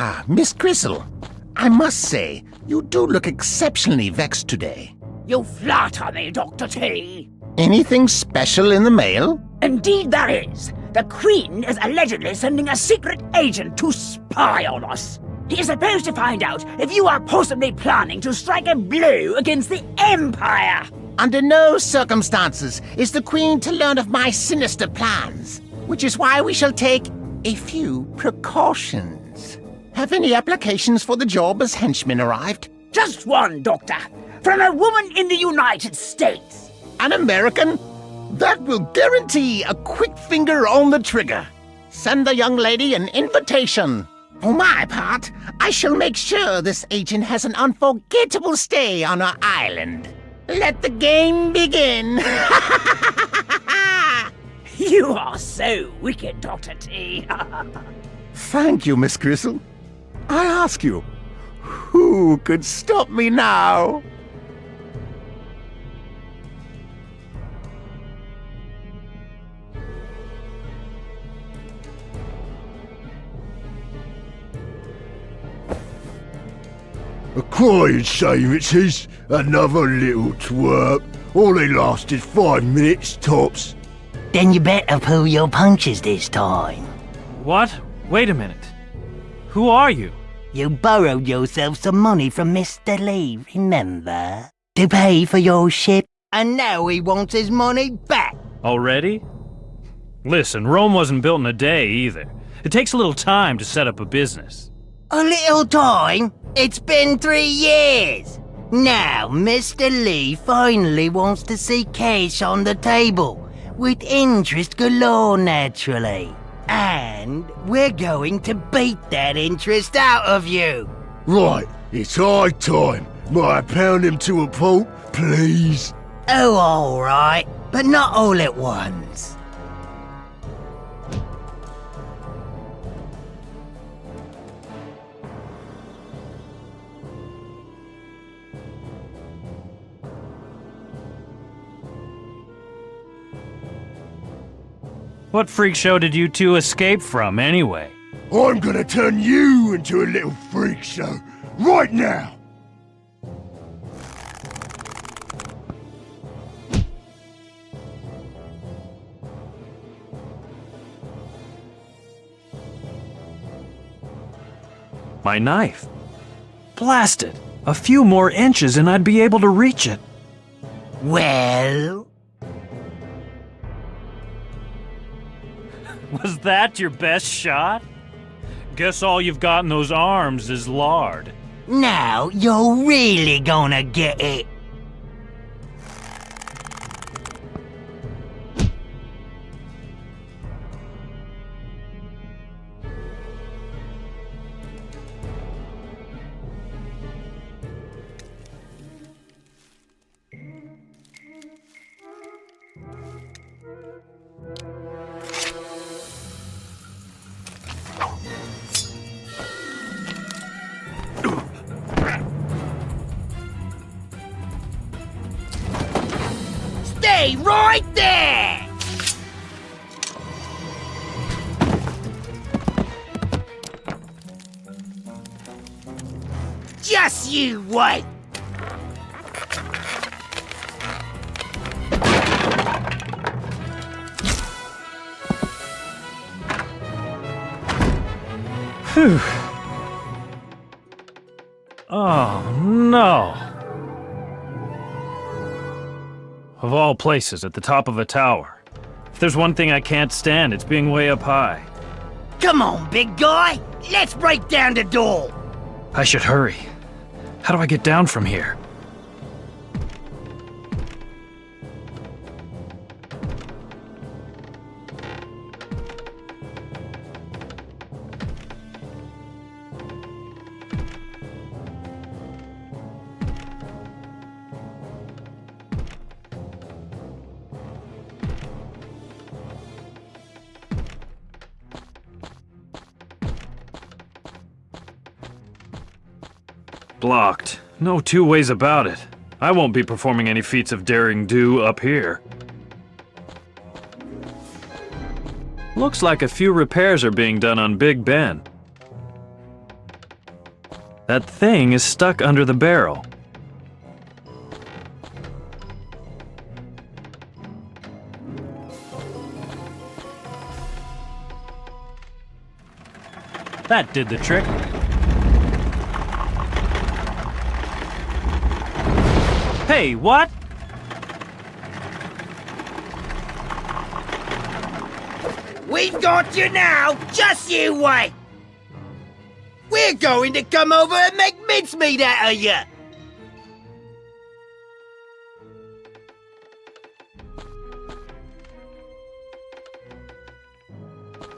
Ah, Miss Gristle. I must say, you do look exceptionally vexed today. You flatter me, Dr. T. Anything special in the mail? Indeed there is. The Queen is allegedly sending a secret agent to spy on us. He is supposed to find out if you are possibly planning to strike a blow against the Empire. Under no circumstances is the Queen to learn of my sinister plans, which is why we shall take a few precautions. Have any applications for the job as henchmen arrived? Just one, Doctor. From a woman in the United States. An American? That will guarantee a quick finger on the trigger. Send the young lady an invitation. For my part, I shall make sure this agent has an unforgettable stay on our island. Let the game begin. You are so wicked, Dr. T. Thank you, Miss Gristle. I ask you, who could stop me now? A crying shame it is. Another little twerp. All they lasted 5 minutes tops. Then you better pull your punches this time. What? Wait a minute. Who are you? You borrowed yourself some money from Mr. Lee, remember? To pay for your ship, and now he wants his money back. Already? Listen, Rome wasn't built in a day either. It takes a little time to set up a business. A little time? It's been 3 years. Now, Mr. Lee finally wants to see cash on the table, with interest galore, naturally. And we're going to beat that interest out of you. Right, it's high time. Might I pound him to a pulp, please? Oh, all right, but not all at once. What freak show did you two escape from, anyway? I'm gonna turn you into a little freak show, right now! My knife. Blast it! A few more inches and I'd be able to reach it. Well? Was that your best shot? Guess all you've got in those arms is lard. Now you're really gonna get it. Stay right there! Just you wait! Phew. Oh, no. Of all places, at the top of a tower. If there's one thing I can't stand, it's being way up high. Come on, big guy! Let's break down the door! I should hurry. How do I get down from here? Blocked. No two ways about it. I won't be performing any feats of daring do up here. Looks like a few repairs are being done on Big Ben. That thing is stuck under the barrel. That did the trick. Hey, what? We've got you now! Just you wait! We're going to come over and make mincemeat out of you!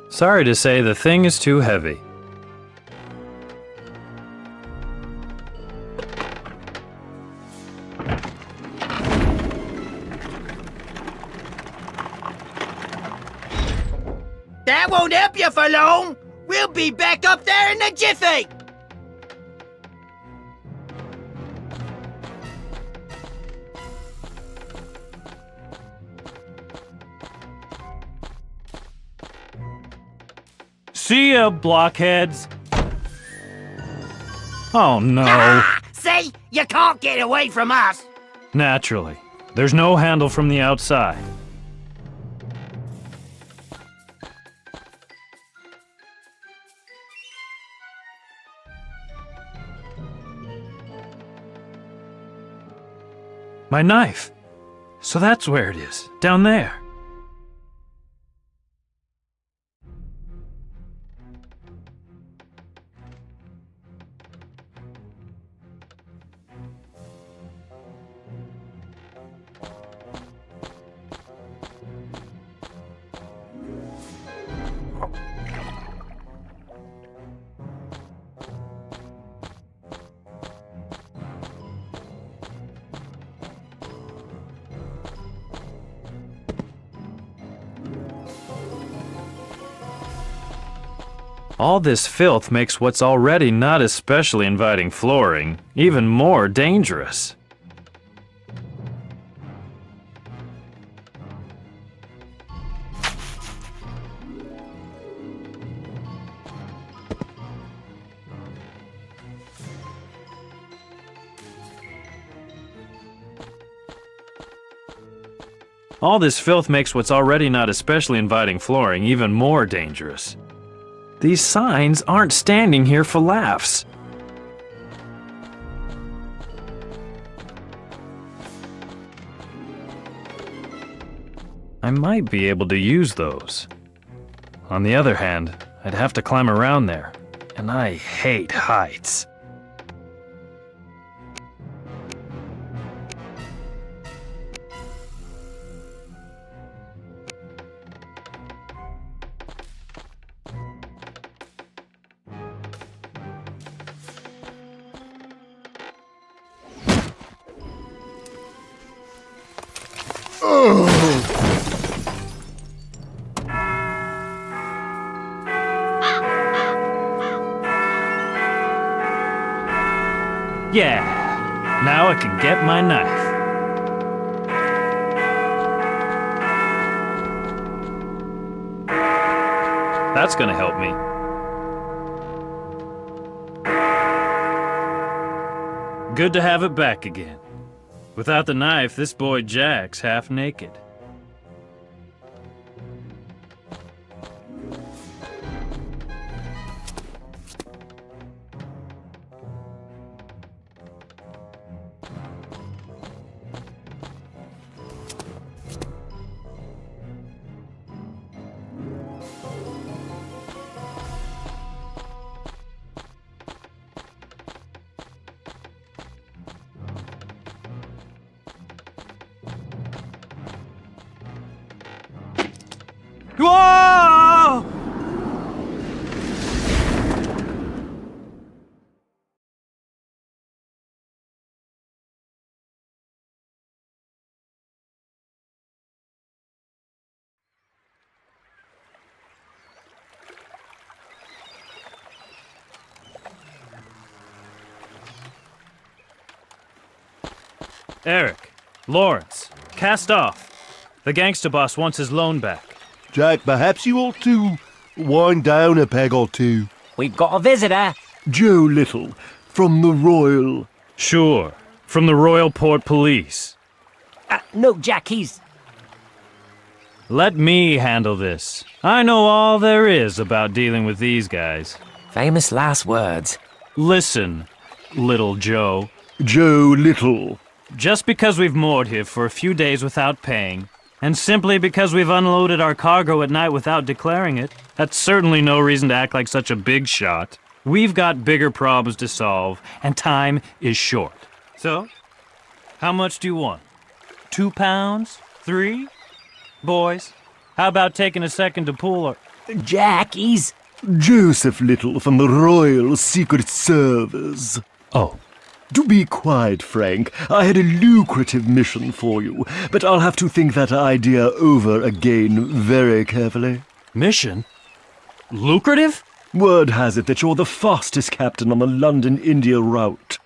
Sorry to say, the thing is too heavy. That won't help you for long! We'll be back up there in a jiffy! See ya, blockheads! Oh no. Ah! See? You can't get away from us! Naturally. There's no handle from the outside. My knife! So that's where it is, down there. All this filth makes what's already not especially inviting flooring even more dangerous. All this filth makes what's already not especially inviting flooring even more dangerous. These signs aren't standing here for laughs. I might be able to use those. On the other hand, I'd have to climb around there, and I hate heights. Yeah, now I can get my knife. That's gonna help me. Good to have it back again. Without the knife, this boy Jack's half naked. Whoa! Eric, Lawrence, cast off. The gangster boss wants his loan back. Jack, perhaps you ought to wind down a peg or two. We've got a visitor. Joe Little, From the Royal. Sure, from the Royal Port Police. No, Jack, he's... Let me handle this. I know all there is about dealing with these guys. Famous last words. Listen, Little Joe. Joe Little. Just because we've moored here for a few days without paying, and simply because we've unloaded our cargo at night without declaring it, that's certainly no reason to act like such a big shot. We've got bigger problems to solve, and time is short. So, how much do you want? 2 pounds? 3? Boys, how about taking a second to pull our... Jack, he's... Joseph Little from the Royal Secret Service. Oh. To be quite frank, I had a lucrative mission for you, but I'll have to think that idea over again very carefully. Mission? Lucrative? Word has it that you're the fastest captain on the London-India route.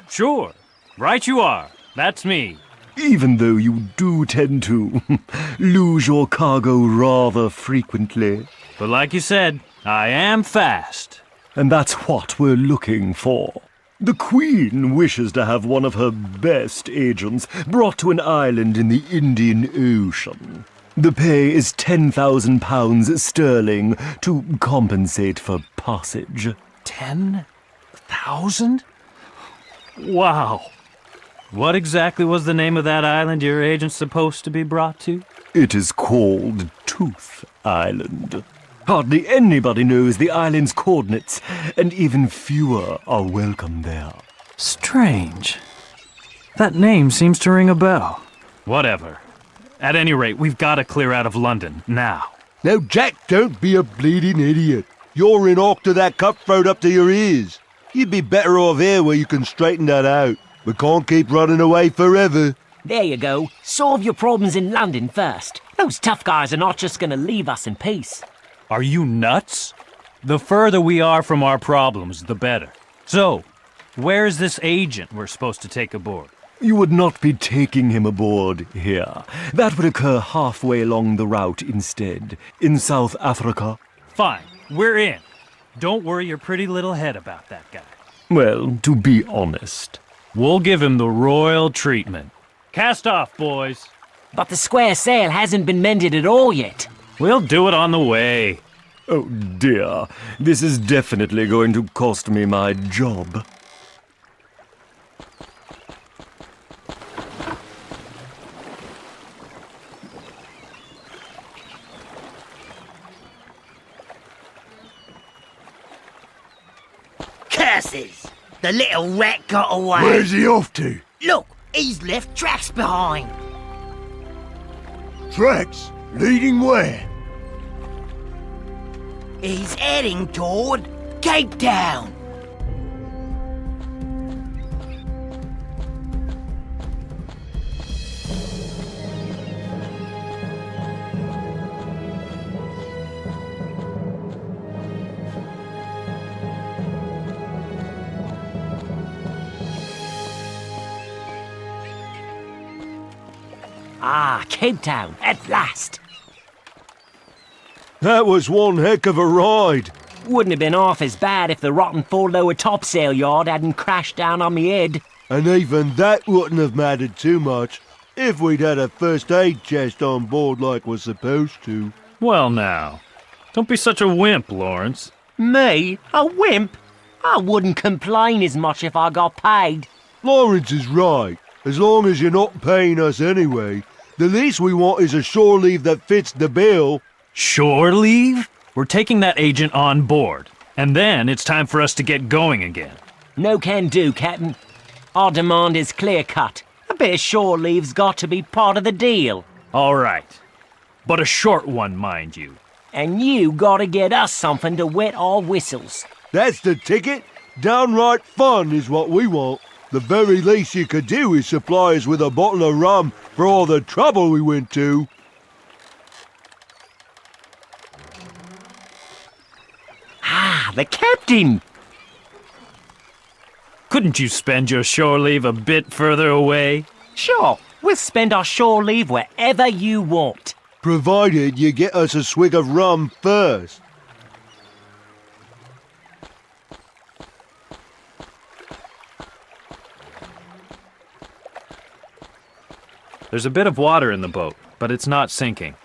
Sure. Right you are. That's me. Even though you do tend to lose your cargo rather frequently. But like you said, I am fast. And that's what we're looking for. The Queen wishes to have one of her best agents brought to an island in the Indian Ocean. The pay is £10,000 sterling to compensate for passage. 10,000? Wow. What exactly was the name of that island your agent's supposed to be brought to? It is called Tooth Island. Hardly anybody knows the island's coordinates, and even fewer are welcome there. Strange. That name seems to ring a bell. Whatever. At any rate, we've got to clear out of London, now. Now, Jack, don't be a bleeding idiot. You're in hock to that cutthroat up to your ears. You'd be better off here where you can straighten that out. We can't keep running away forever. There you go. Solve your problems in London first. Those tough guys are not just gonna leave us in peace. Are you nuts? The further we are from our problems, the better. So, where's this agent we're supposed to take aboard? You would not be taking him aboard here. That would occur halfway along the route instead, in South Africa. Fine, we're in. Don't worry your pretty little head about that guy. Well, to be honest. We'll give him the royal treatment. Cast off, boys. But the square sail hasn't been mended at all yet. We'll do it on the way. Oh dear, this is definitely going to cost me my job. Curses! The little rat got away. Where's he off to? Look, he's left tracks behind. Tracks? Leading where? He's heading toward Cape Town. Ah, Cape Town, at last. That was one heck of a ride. Wouldn't have been half as bad if the rotten fore-lower topsail yard hadn't crashed down on me head. And even that wouldn't have mattered too much if we'd had a first aid chest on board like we're supposed to. Well now, don't be such a wimp, Lawrence. Me? A wimp? I wouldn't complain as much if I got paid. Lawrence is right. As long as you're not paying us anyway, the least we want is a shore leave that fits the bill. Shore leave? We're taking that agent on board, and then it's time for us to get going again. No can do, Captain. Our demand is clear-cut. A bit of shore leave's got to be part of the deal. All right. But a short one, mind you. And you gotta get us something to wet our whistles. That's the ticket. Downright fun is what we want. The very least you could do is supply us with a bottle of rum for all the trouble we went to. Ah, the captain! Couldn't you spend your shore leave a bit further away? Sure, we'll spend our shore leave wherever you want. Provided you get us a swig of rum first. There's a bit of water in the boat, but it's not sinking.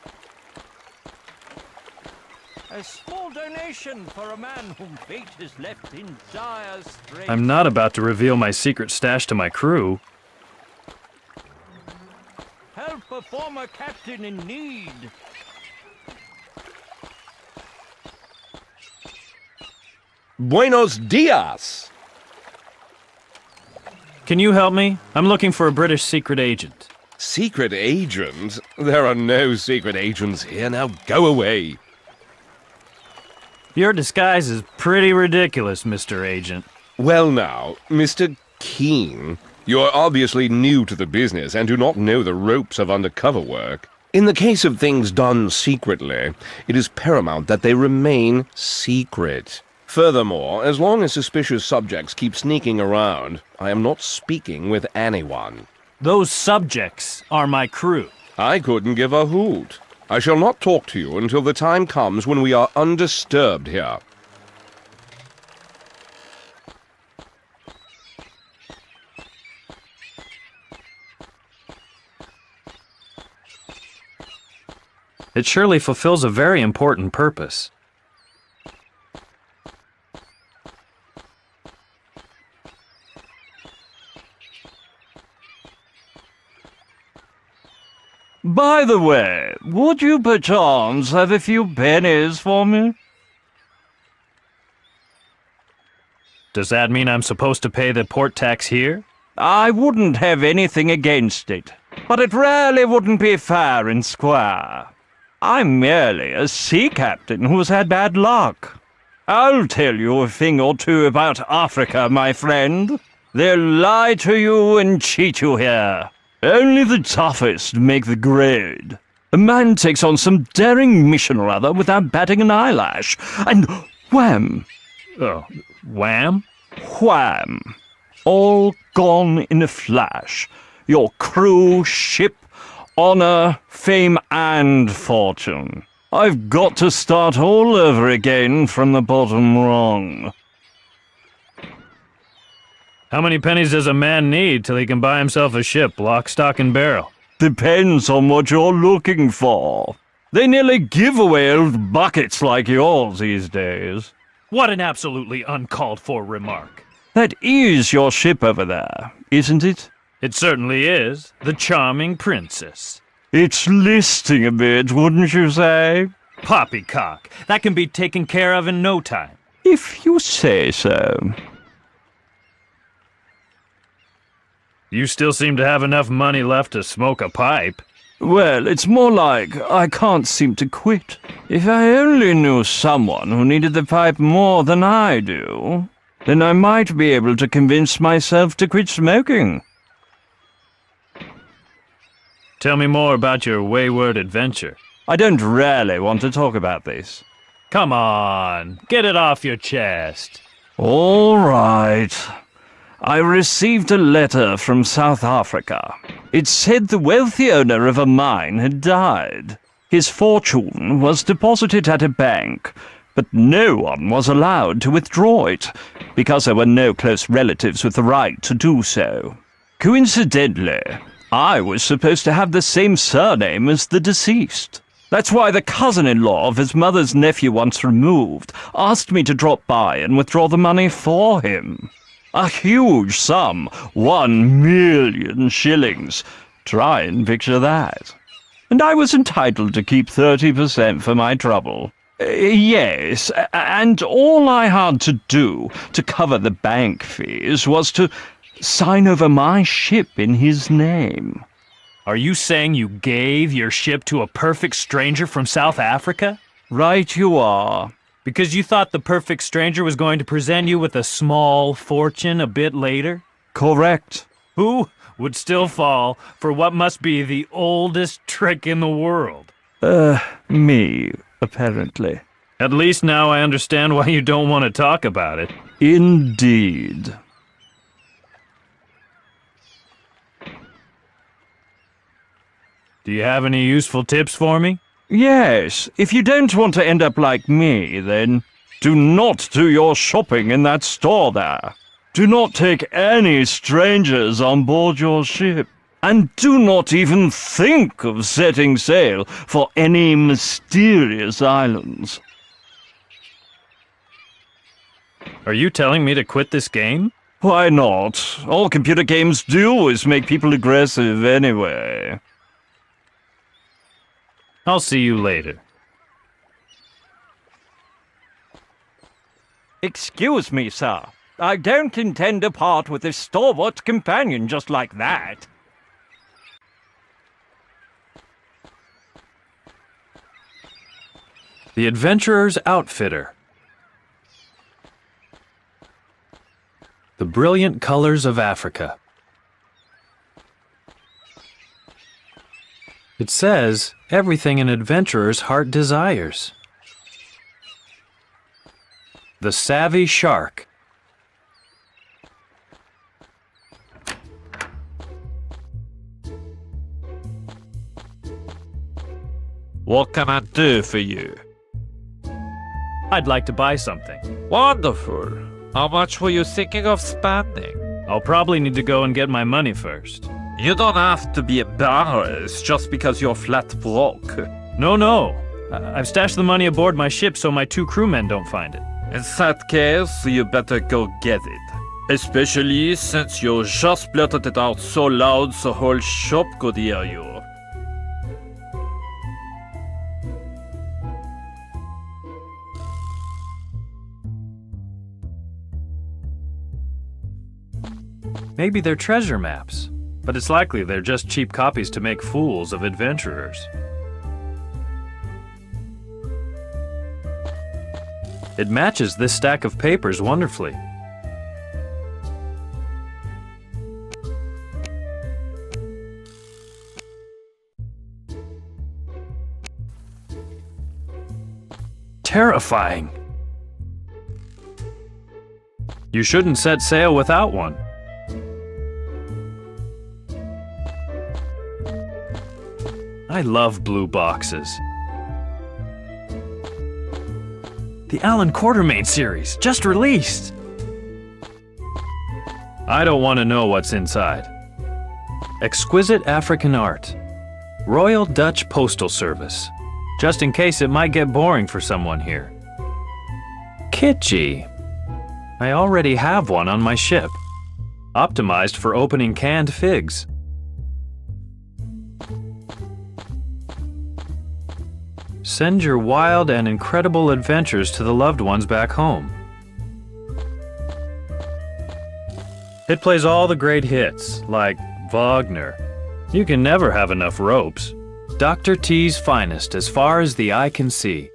A small donation for a man whom fate has left in dire straits. I'm not about to reveal my secret stash to my crew. Help a former captain in need. Buenos dias! Can you help me? I'm looking for a British secret agent. Secret agent? There are no secret agents here. Now go away. Your disguise is pretty ridiculous, Mr. Agent. Well now, Mr. Keane, you're obviously new to the business and do not know the ropes of undercover work. In the case of things done secretly, it is paramount that they remain secret. Furthermore, as long as suspicious subjects keep sneaking around, I am not speaking with anyone. Those subjects are my crew. I couldn't give a hoot. I shall not talk to you until the time comes when we are undisturbed here. It surely fulfills a very important purpose. By the way, would you perchance have a few pennies for me? Does that mean I'm supposed to pay the port tax here? I wouldn't have anything against it, but it really wouldn't be fair and square. I'm merely a sea captain who's had bad luck. I'll tell you a thing or two about Africa, my friend. They'll lie to you and cheat you here. Only the toughest make the grade. A man takes on some daring mission or other without batting an eyelash, and wham! Oh, wham? Wham! All gone in a flash. Your crew, ship, honor, fame, and fortune. I've got to start all over again from the bottom rung. How many pennies does a man need till he can buy himself a ship, lock, stock, and barrel? Depends on what you're looking for. They nearly give away old buckets like yours these days. What an absolutely uncalled for remark. That is your ship over there, isn't it? It certainly is. The Charming Princess. It's listing a bit, wouldn't you say? Poppycock. That can be taken care of in no time. If you say so. You still seem to have enough money left to smoke a pipe. Well, it's more like I can't seem to quit. If I only knew someone who needed the pipe more than I do, then I might be able to convince myself to quit smoking. Tell me more about your wayward adventure. I don't really want to talk about this. Come on, get it off your chest. All right. I received a letter from South Africa. It said the wealthy owner of a mine had died. His fortune was deposited at a bank, but no one was allowed to withdraw it, because there were no close relatives with the right to do so. Coincidentally, I was supposed to have the same surname as the deceased. That's why the cousin-in-law of his mother's nephew once removed asked me to drop by and withdraw the money for him. A huge sum, 1 million shillings. Try and picture that. And I was entitled to keep 30% for my trouble. Yes, and all I had to do to cover the bank fees was to sign over my ship in his name. Are you saying you gave your ship to a perfect stranger from South Africa? Right you are. Because you thought the perfect stranger was going to present you with a small fortune a bit later? Correct. Who would still fall for what must be the oldest trick in the world? Me, apparently. At least now I understand why you don't want to talk about it. Indeed. Do you have any useful tips for me? Yes, if you don't want to end up like me, then do not do your shopping in that store there. Do not take any strangers on board your ship. And do not even think of setting sail for any mysterious islands. Are you telling me to quit this game? Why not? All computer games do always make people aggressive anyway. I'll see you later. Excuse me, sir. I don't intend to part with this stalwart companion just like that. The Adventurer's Outfitter. The Brilliant Colors of Africa. It says, everything an adventurer's heart desires. The Savvy Shark. What can I do for you? I'd like to buy something. Wonderful. How much were you thinking of spending? I'll probably need to go and get my money first. You don't have to be embarrassed just because you're flat broke. No. I've stashed the money aboard my ship so my 2 crewmen don't find it. In that case, you better go get it. Especially since you just blurted it out so loud the whole shop could hear you. Maybe they're treasure maps, but it's likely they're just cheap copies to make fools of adventurers. It matches this stack of papers wonderfully. Terrifying. You shouldn't set sail without one. I love blue boxes. The Alan Quartermain series, just released. I don't want to know what's inside. Exquisite African art. Royal Dutch Postal Service. Just in case it might get boring for someone here. Kitschy. I already have one on my ship. Optimized for opening canned figs. Send your wild and incredible adventures to the loved ones back home. It plays all the great hits, like Wagner. You can never have enough ropes. Dr. T's finest as far as the eye can see.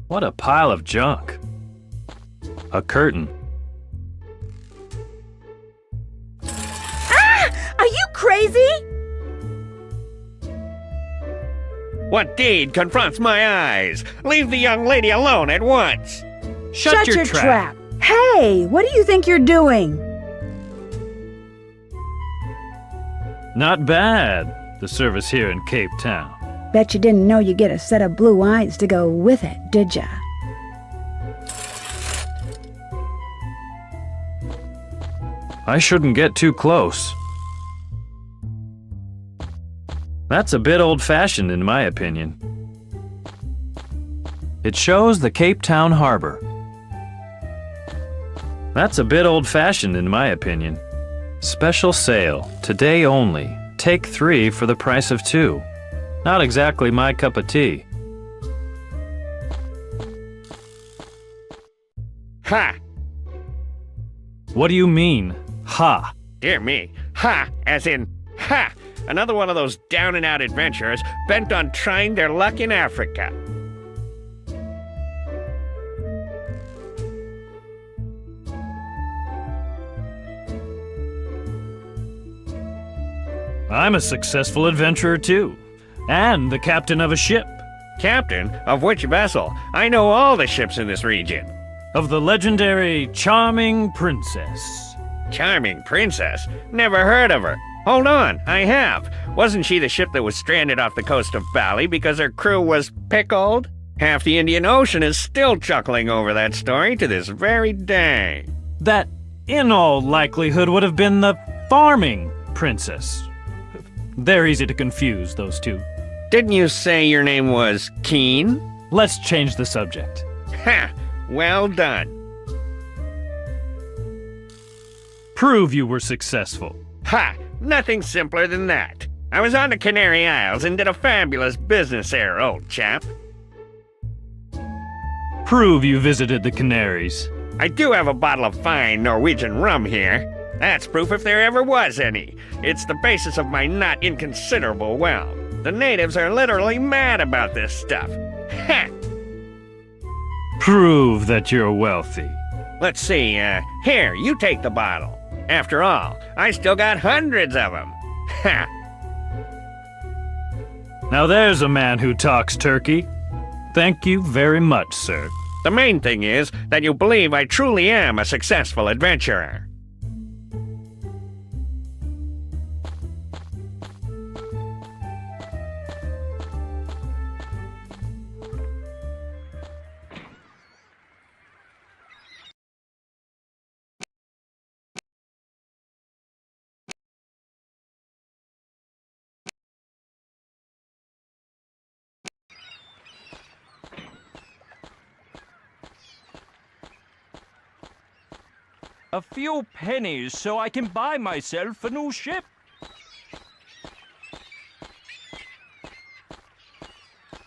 What a pile of junk. A curtain. Ah! Are you crazy? What deed confronts my eyes? Leave the young lady alone at once! Shut your trap. Hey, what do you think you're doing? Not bad, the service here in Cape Town. Bet you didn't know you get a set of blue eyes to go with it, did ya? I shouldn't get too close. That's a bit old-fashioned in my opinion. It shows the Cape Town Harbor. That's a bit old-fashioned in my opinion. Special sale, today only. Take 3 for the price of 2. Not exactly my cup of tea. Ha! What do you mean, ha? Dear me. Ha! As in, ha! Another one of those down-and-out adventurers bent on trying their luck in Africa. I'm a successful adventurer too, and the captain of a ship. Captain? Of which vessel? I know all the ships in this region. Of the legendary Charming Princess. Charming Princess? Never heard of her. Hold on, I have. Wasn't she the ship that was stranded off the coast of Bali because her crew was pickled? Half the Indian Ocean is still chuckling over that story to this very day. That, in all likelihood, would have been the farming princess. They're easy to confuse, those two. Didn't you say your name was Keane? Let's change the subject. Ha! Well done. Prove you were successful. Ha! Nothing simpler than that. I was on the Canary Isles and did a fabulous business there, old chap. Prove you visited the Canaries. I do have a bottle of fine Norwegian rum here. That's proof if there ever was any. It's the basis of my not inconsiderable wealth. The natives are literally mad about this stuff. Ha! Prove that you're wealthy. Let's see, here, you take the bottle. After all, I still got hundreds of them. Ha! Now there's a man who talks turkey. Thank you very much, sir. The main thing is that you believe I truly am a successful adventurer. A few pennies so I can buy myself a new ship.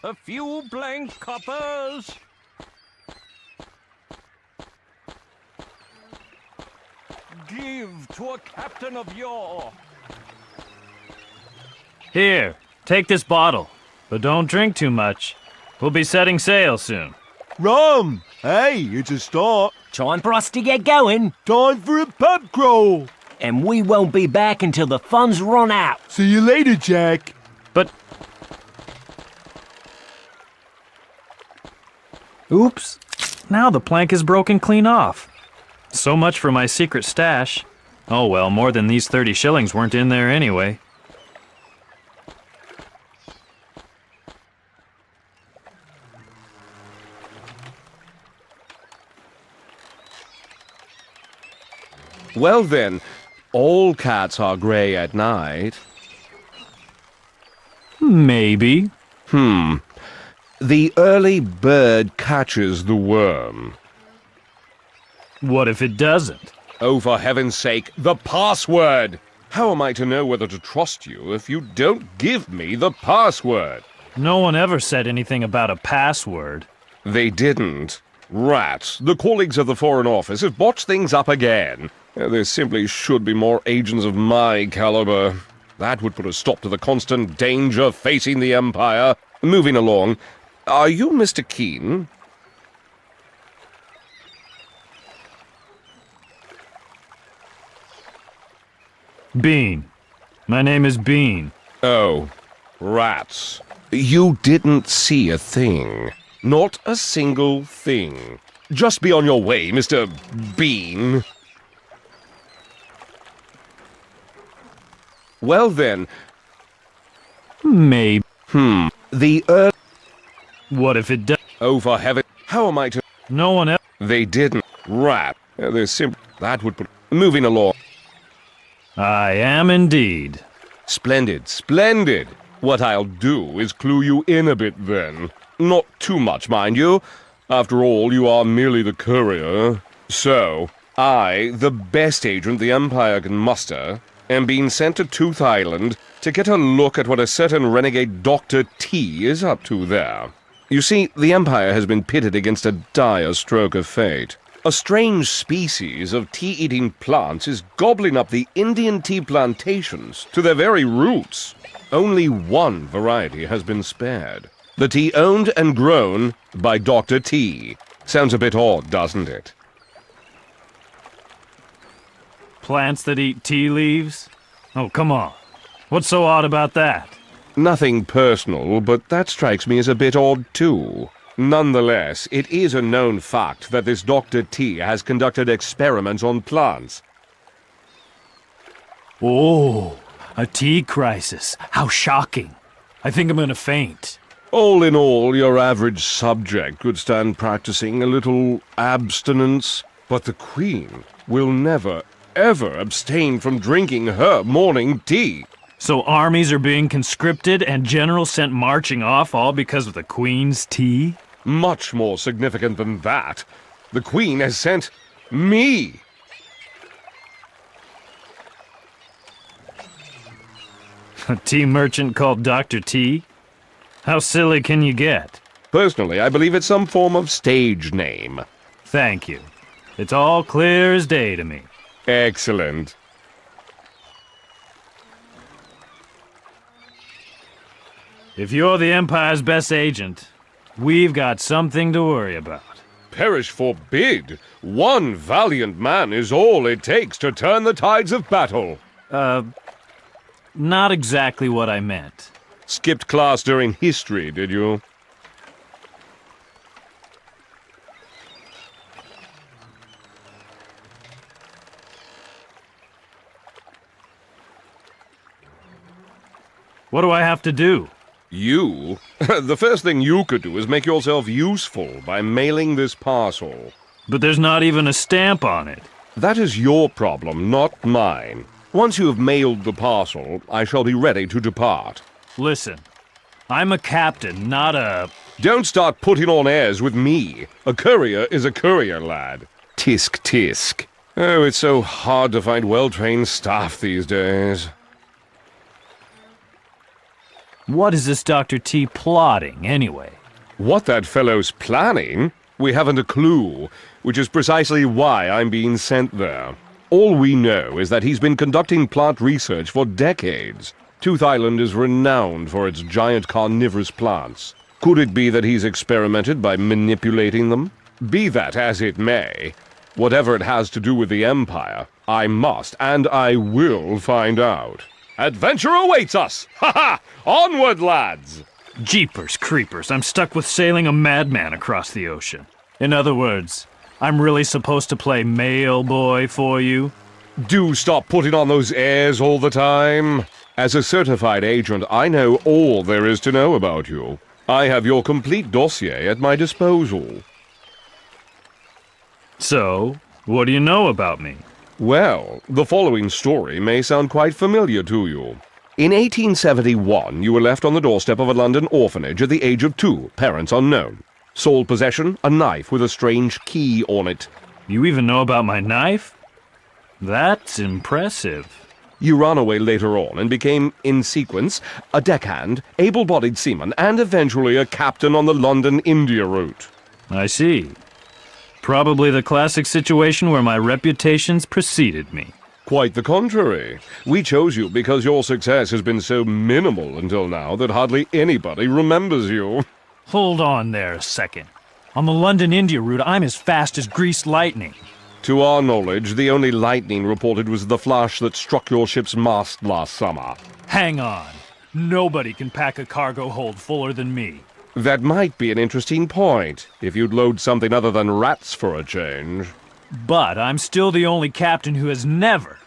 A few blank coppers. Give to a captain of yore. Here, take this bottle, but don't drink too much. We'll be setting sail soon. Rum! Hey, it's a start. Time for us to get going, Time for a pub crawl. and we won't be back until the funds run out. See you later, Jack. But... Oops. Now the plank is broken clean off. So much for my secret stash. Oh well, more than these 30 shillings weren't in there anyway. Well then, all cats are grey at night. Maybe. The early bird catches the worm. What if it doesn't? Oh, for heaven's sake, the password! How am I to know whether to trust you if you don't give me the password? No one ever said anything about a password. They didn't. Rats, the colleagues of the Foreign Office have botched things up again. There simply should be more agents of my caliber. That would put a stop to the constant danger facing the Empire. Moving along. Are you Mr. Keane? Bean. My name is Bean. Oh, rats. You didn't see a thing. Not a single thing. Just be on your way, Mr. Bean. Well then, Maybe. the What if it does? Oh, for heaven, how am I to... No one else. They didn't. Rat. There's simply... That would put... Moving along. I am indeed. Splendid, splendid. What I'll do is clue you in a bit then. Not too much, mind you. After all, you are merely the courier. So, I, the best agent the Empire can muster, am being sent to Tooth Island to get a look at what a certain renegade Dr. T is up to there. You see, the Empire has been pitted against a dire stroke of fate. A strange species of tea-eating plants is gobbling up the Indian tea plantations to their very roots. Only one variety has been spared. The tea owned and grown by Dr. T. Sounds a bit odd, doesn't it? Plants that eat tea leaves? Oh, come on. What's so odd about that? Nothing personal, but that strikes me as a bit odd too. Nonetheless, it is a known fact that this Dr. T has conducted experiments on plants. Oh, a tea crisis. How shocking. I think I'm gonna faint. All in all, your average subject could stand practicing a little abstinence, but the Queen will never, ever abstained from drinking her morning tea. So armies are being conscripted and generals sent marching off all because of the Queen's tea? Much more significant than that. The Queen has sent me. A tea merchant called Dr. T? How silly can you get? Personally, I believe it's some form of stage name. Thank you. It's all clear as day to me. Excellent. If you're the Empire's best agent, we've got something to worry about. Perish forbid! One valiant man is all it takes to turn the tides of battle. Not exactly what I meant. Skipped class during history, did you? What do I have to do? You? The first thing you could do is make yourself useful by mailing this parcel. But there's not even a stamp on it. That is your problem, not mine. Once you have mailed the parcel, I shall be ready to depart. Listen, I'm a captain, not a... Don't start putting on airs with me. A courier is a courier, lad. Tisk tisk. Oh, it's so hard to find well-trained staff these days. What is this Dr. T plotting, anyway? What that fellow's planning? We haven't a clue, which is precisely why I'm being sent there. All we know is that he's been conducting plant research for decades. Tooth Island is renowned for its giant carnivorous plants. Could it be that he's experimented by manipulating them? Be that as it may, whatever it has to do with the Empire, I must and I will find out. Adventure awaits us! Ha-ha! Onward, lads! Jeepers creepers, I'm stuck with sailing a madman across the ocean. In other words, I'm really supposed to play mail boy for you? Do stop putting on those airs all the time. As a certified agent, I know all there is to know about you. I have your complete dossier at my disposal. So, what do you know about me? Well, the following story may sound quite familiar to you. In 1871, you were left on the doorstep of a London orphanage at the age of 2, parents unknown. Sole possession, a knife with a strange key on it. You even know about my knife? That's impressive. You ran away later on and became, in sequence, a deckhand, able-bodied seaman, and eventually a captain on the London-India route. I see. Probably the classic situation where my reputation's preceded me. Quite the contrary. We chose you because your success has been so minimal until now that hardly anybody remembers you. Hold on there a second. On the London-India route, I'm as fast as greased lightning. To our knowledge, the only lightning reported was the flash that struck your ship's mast last summer. Hang on. Nobody can pack a cargo hold fuller than me. That might be an interesting point, if you'd load something other than rats for a change. But I'm still the only captain who has never,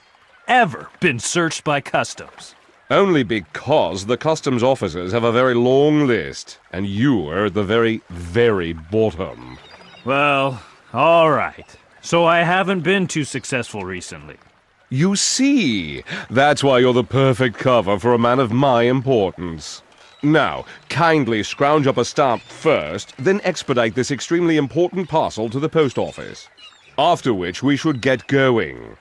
ever been searched by customs. Only because the customs officers have a very long list, and you are at the very, very bottom. Well, all right. So I haven't been too successful recently. You see, that's why you're the perfect cover for a man of my importance. Now, kindly scrounge up a stamp first, then expedite this extremely important parcel to the post office. After which we should get going.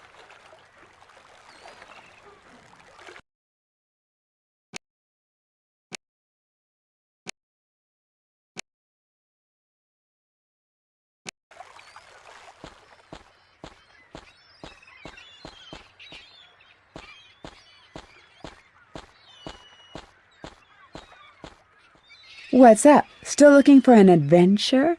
What's up? Still looking for an adventure?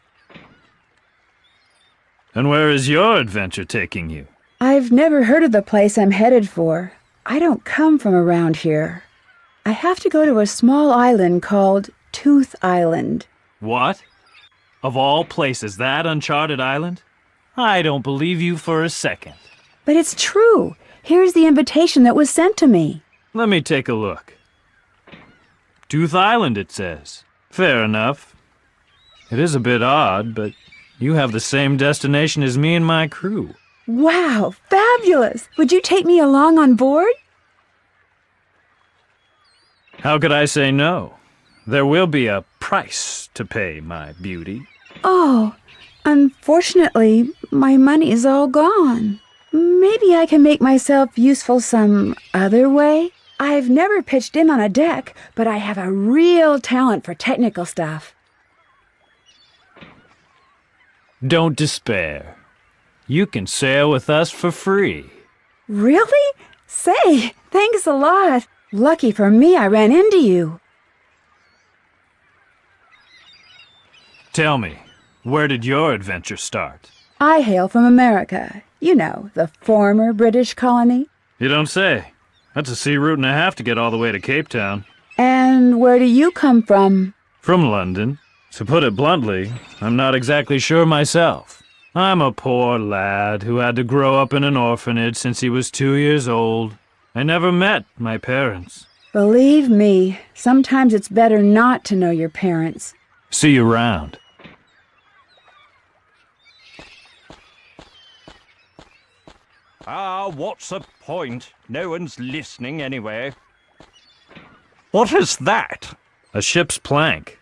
And where is your adventure taking you? I've never heard of the place I'm headed for. I don't come from around here. I have to go to a small island called Tooth Island. What? Of all places, that uncharted island? I don't believe you for a second. But it's true. Here's the invitation that was sent to me. Let me take a look. Tooth Island, it says. Fair enough. It is a bit odd, but you have the same destination as me and my crew. Wow, fabulous! Would you take me along on board? How could I say no? There will be a price to pay, my beauty. Oh, unfortunately, my money is all gone. Maybe I can make myself useful some other way? I've never pitched in on a deck, but I have a real talent for technical stuff. Don't despair. You can sail with us for free. Really? Say, thanks a lot. Lucky for me I ran into you. Tell me, where did your adventure start? I hail from America. You know, the former British colony. You don't say. That's a sea route and a half to get all the way to Cape Town. And where do you come from? From London. To put it bluntly, I'm not exactly sure myself. I'm a poor lad who had to grow up in an orphanage since he was 2 years old. I never met my parents. Believe me, sometimes it's better not to know your parents. See you around. Ah, what's the point? No one's listening anyway. What is that? A ship's plank.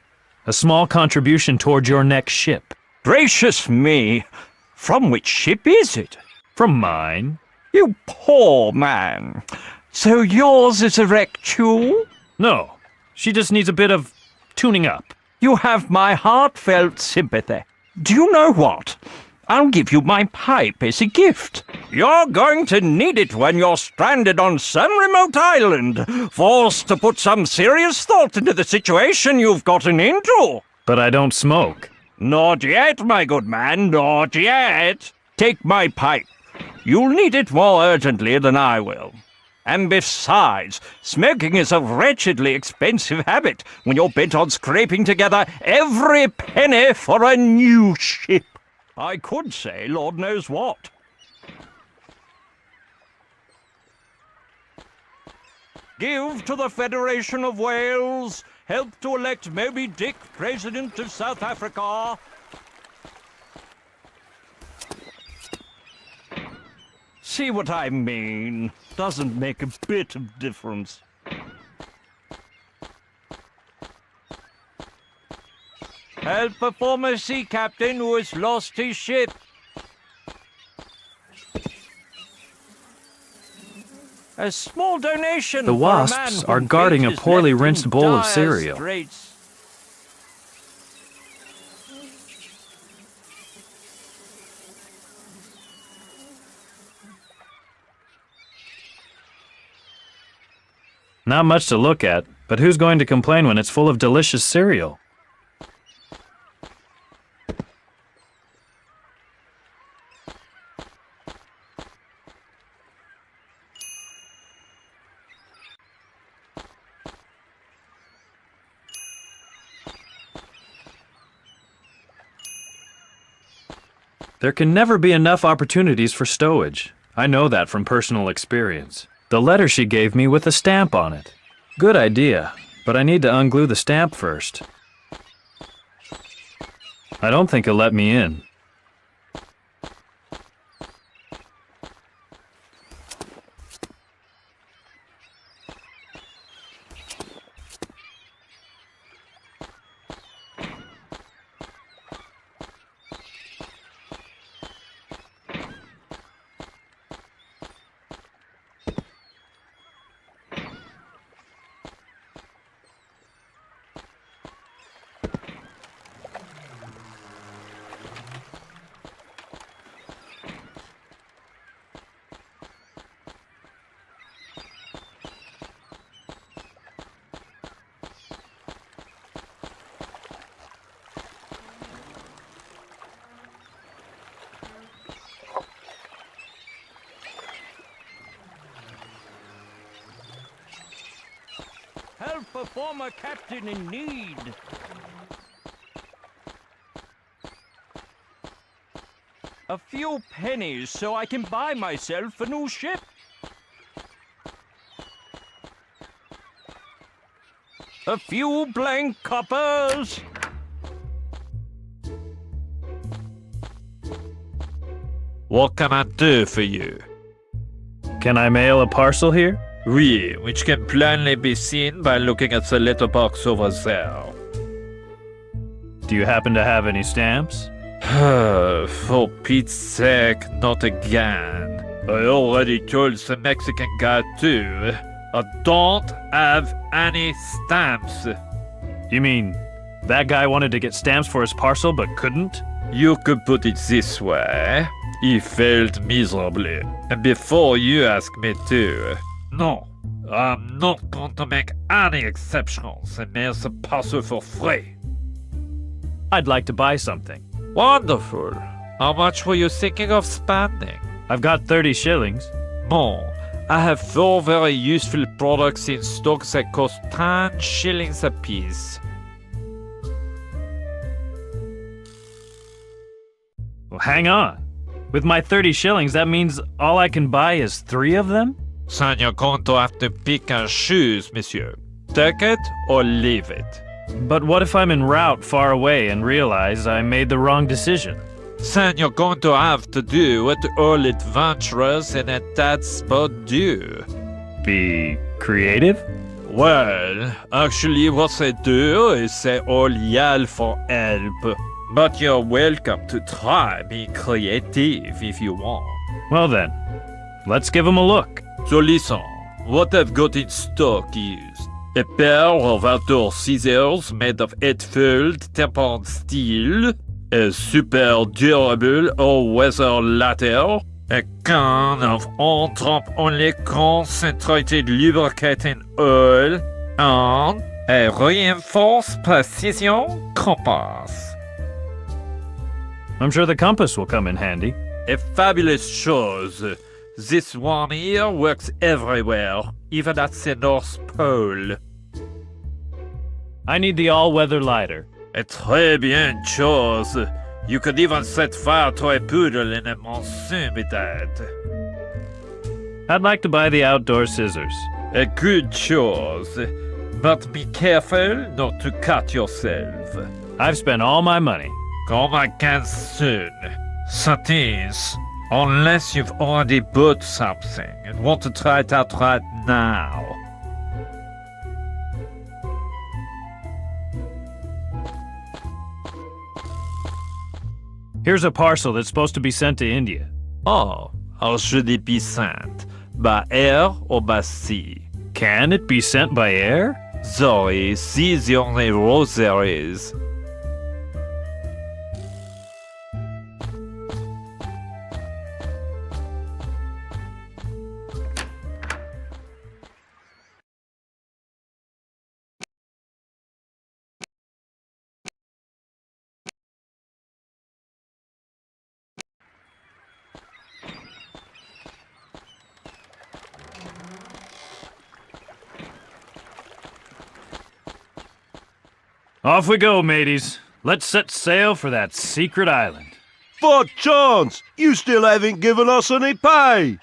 A small contribution toward your next ship. Gracious me! From which ship is it? From mine. You poor man. So yours is a wreck too? No, she just needs a bit of tuning up. You have my heartfelt sympathy. Do you know what? I'll give you my pipe as a gift. You're going to need it when you're stranded on some remote island, forced to put some serious thought into the situation you've gotten into. But I don't smoke. Not yet, my good man, not yet. Take my pipe. You'll need it more urgently than I will. And besides, smoking is a wretchedly expensive habit when you're bent on scraping together every penny for a new ship. I could say Lord knows what. Give to the Federation of Wales. Help to elect Moby Dick President of South Africa. See what I mean? Doesn't make a bit of difference. Help a former sea captain who has lost his ship. A small donation. The wasps are guarding a poorly rinsed bowl of cereal. Not much to look at, but who's going to complain when it's full of delicious cereal? There can never be enough opportunities for stowage. I know that from personal experience. The letter she gave me with a stamp on it. Good idea, but I need to unglue the stamp first. I don't think he'll let me in. Help a former captain in need. A few pennies so I can buy myself a new ship. A few blank coppers. What can I do for you? Can I mail a parcel here? Oui, which can plainly be seen by looking at the letterbox over there. Do you happen to have any stamps? For Pete's sake, not again. I already told the Mexican guy too. I don't have any stamps. You mean that guy wanted to get stamps for his parcel but couldn't? You could put it this way. He failed miserably. And before you ask me to, no, I'm not going to make any exceptions and mail the parcel for free. I'd like to buy something. Wonderful. How much were you thinking of spending? I've got 30 shillings. Bon, I have 4 very useful products in stock that cost 10 shillings apiece. Well, hang on. With my 30 shillings, that means all I can buy is 3 of them? Then you're going to have to pick and choose, monsieur. Take it or leave it. But what if I'm en route far away and realize I made the wrong decision? Then you're going to have to do what all adventurers in a tight spot do. Be creative? Well, actually what they do is they all yell for help. But you're welcome to try being creative if you want. Well then, let's give them a look. So listen, what I've got in stock is a pair of outdoor scissors made of 8-fold tempered steel, a super durable all-weather ladder, a can of on-drop-only concentrated lubricating oil, and a reinforced precision compass. I'm sure the compass will come in handy. A fabulous chose. This one here works everywhere, even at the North Pole. I need the all-weather lighter. Très bien chose. You could even set fire to a poodle in a monsoon with that. I'd like to buy the outdoor scissors. A good chose. But be careful not to cut yourself. I've spent all my money. Come again soon. That is, unless you've already bought something and want to try it out right now. Here's a parcel that's supposed to be sent to India. Oh, how should it be sent? By air or by sea? Can it be sent by air? Sorry, sea is the only road there is. Off we go, mateys. Let's set sail for that secret island. By chance, you still haven't given us any pay.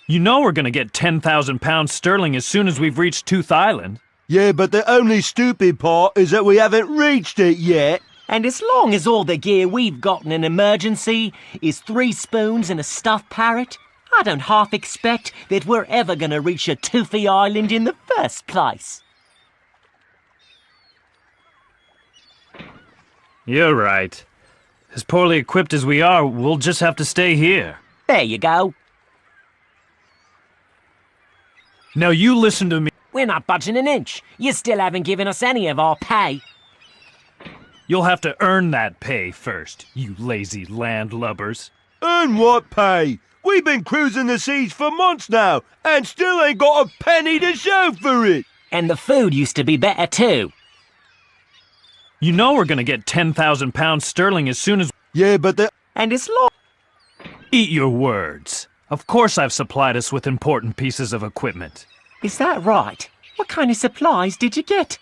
You know we're gonna get 10,000 pounds sterling as soon as we've reached Tooth Island. Yeah, but the only stupid part is that we haven't reached it yet. And as long as all the gear we've got in an emergency is 3 spoons and a stuffed parrot, I don't half expect that we're ever gonna reach a Toothy Island in the first place. You're right. As poorly equipped as we are, we'll just have to stay here. There you go. Now you listen to me. We're not budging an inch. You still haven't given us any of our pay. You'll have to earn that pay first, you lazy landlubbers. Earn what pay? We've been cruising the seas for months now, and still ain't got a penny to show for it. And the food used to be better too. You know we're gonna get 10,000 pounds sterling as soon as... Yeah, but the... And it's long. Eat your words. Of course I've supplied us with important pieces of equipment. Is that right? What kind of supplies did you get?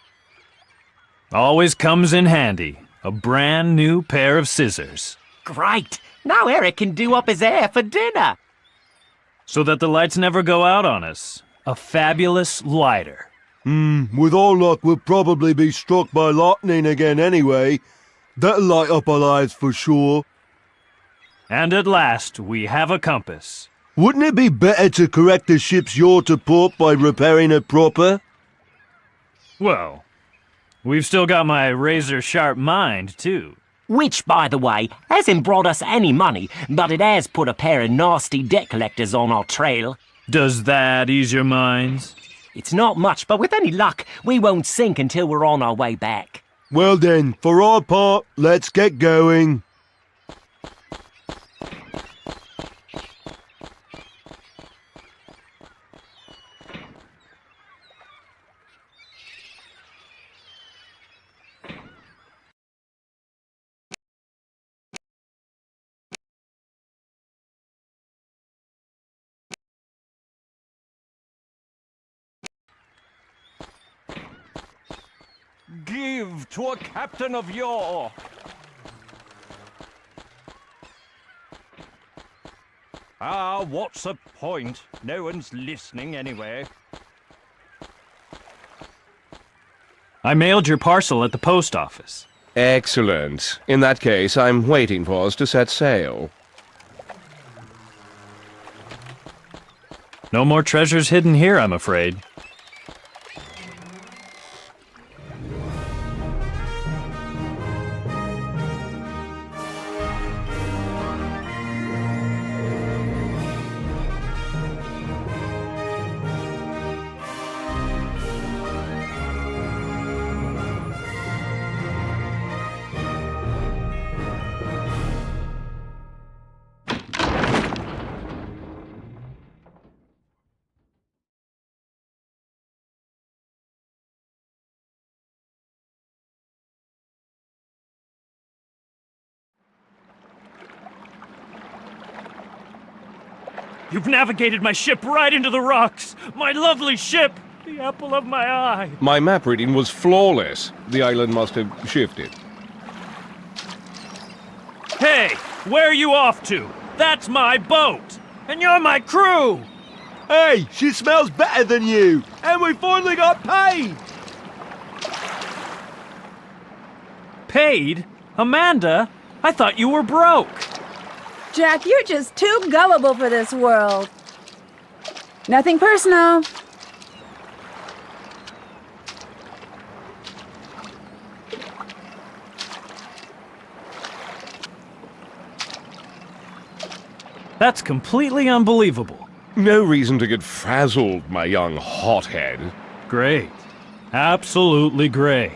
Always comes in handy. A brand new pair of scissors. Great! Now Eric can do up his hair for dinner. So that the lights never go out on us. A fabulous lighter. With all luck, we'll probably be struck by lightning again anyway. That'll light up our lives for sure. And at last, we have a compass. Wouldn't it be better to correct the ship's yaw to port by repairing it proper? Well, we've still got my razor-sharp mind, too. Which, by the way, hasn't brought us any money, but it has put a pair of nasty debt collectors on our trail. Does that ease your minds? It's not much, but with any luck, we won't sink until we're on our way back. Well then, for our part, let's get going. Give to a captain of yaw. Ah, what's the point? No one's listening anyway. I mailed your parcel at the post office. Excellent. In that case, I'm waiting for us to set sail. No more treasures hidden here, I'm afraid. You've navigated my ship right into the rocks! My lovely ship! The apple of my eye! My map reading was flawless. The island must have shifted. Hey! Where are you off to? That's my boat! And you're my crew! Hey, she smells better than you! And we finally got paid! Paid? Amanda? I thought you were broke! Jack, you're just too gullible for this world. Nothing personal. That's completely unbelievable. No reason to get frazzled, my young hothead. Great. Absolutely great.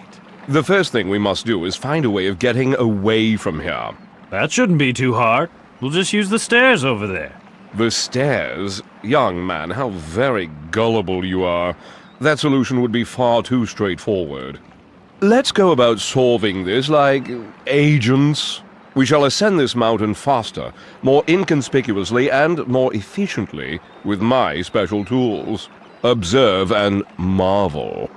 The first thing we must do is find a way of getting away from here. That shouldn't be too hard. We'll just use the stairs over there. The stairs? Young man, how very gullible you are. That solution would be far too straightforward. Let's go about solving this like agents. We shall ascend this mountain faster, more inconspicuously, and more efficiently with my special tools. Observe and marvel.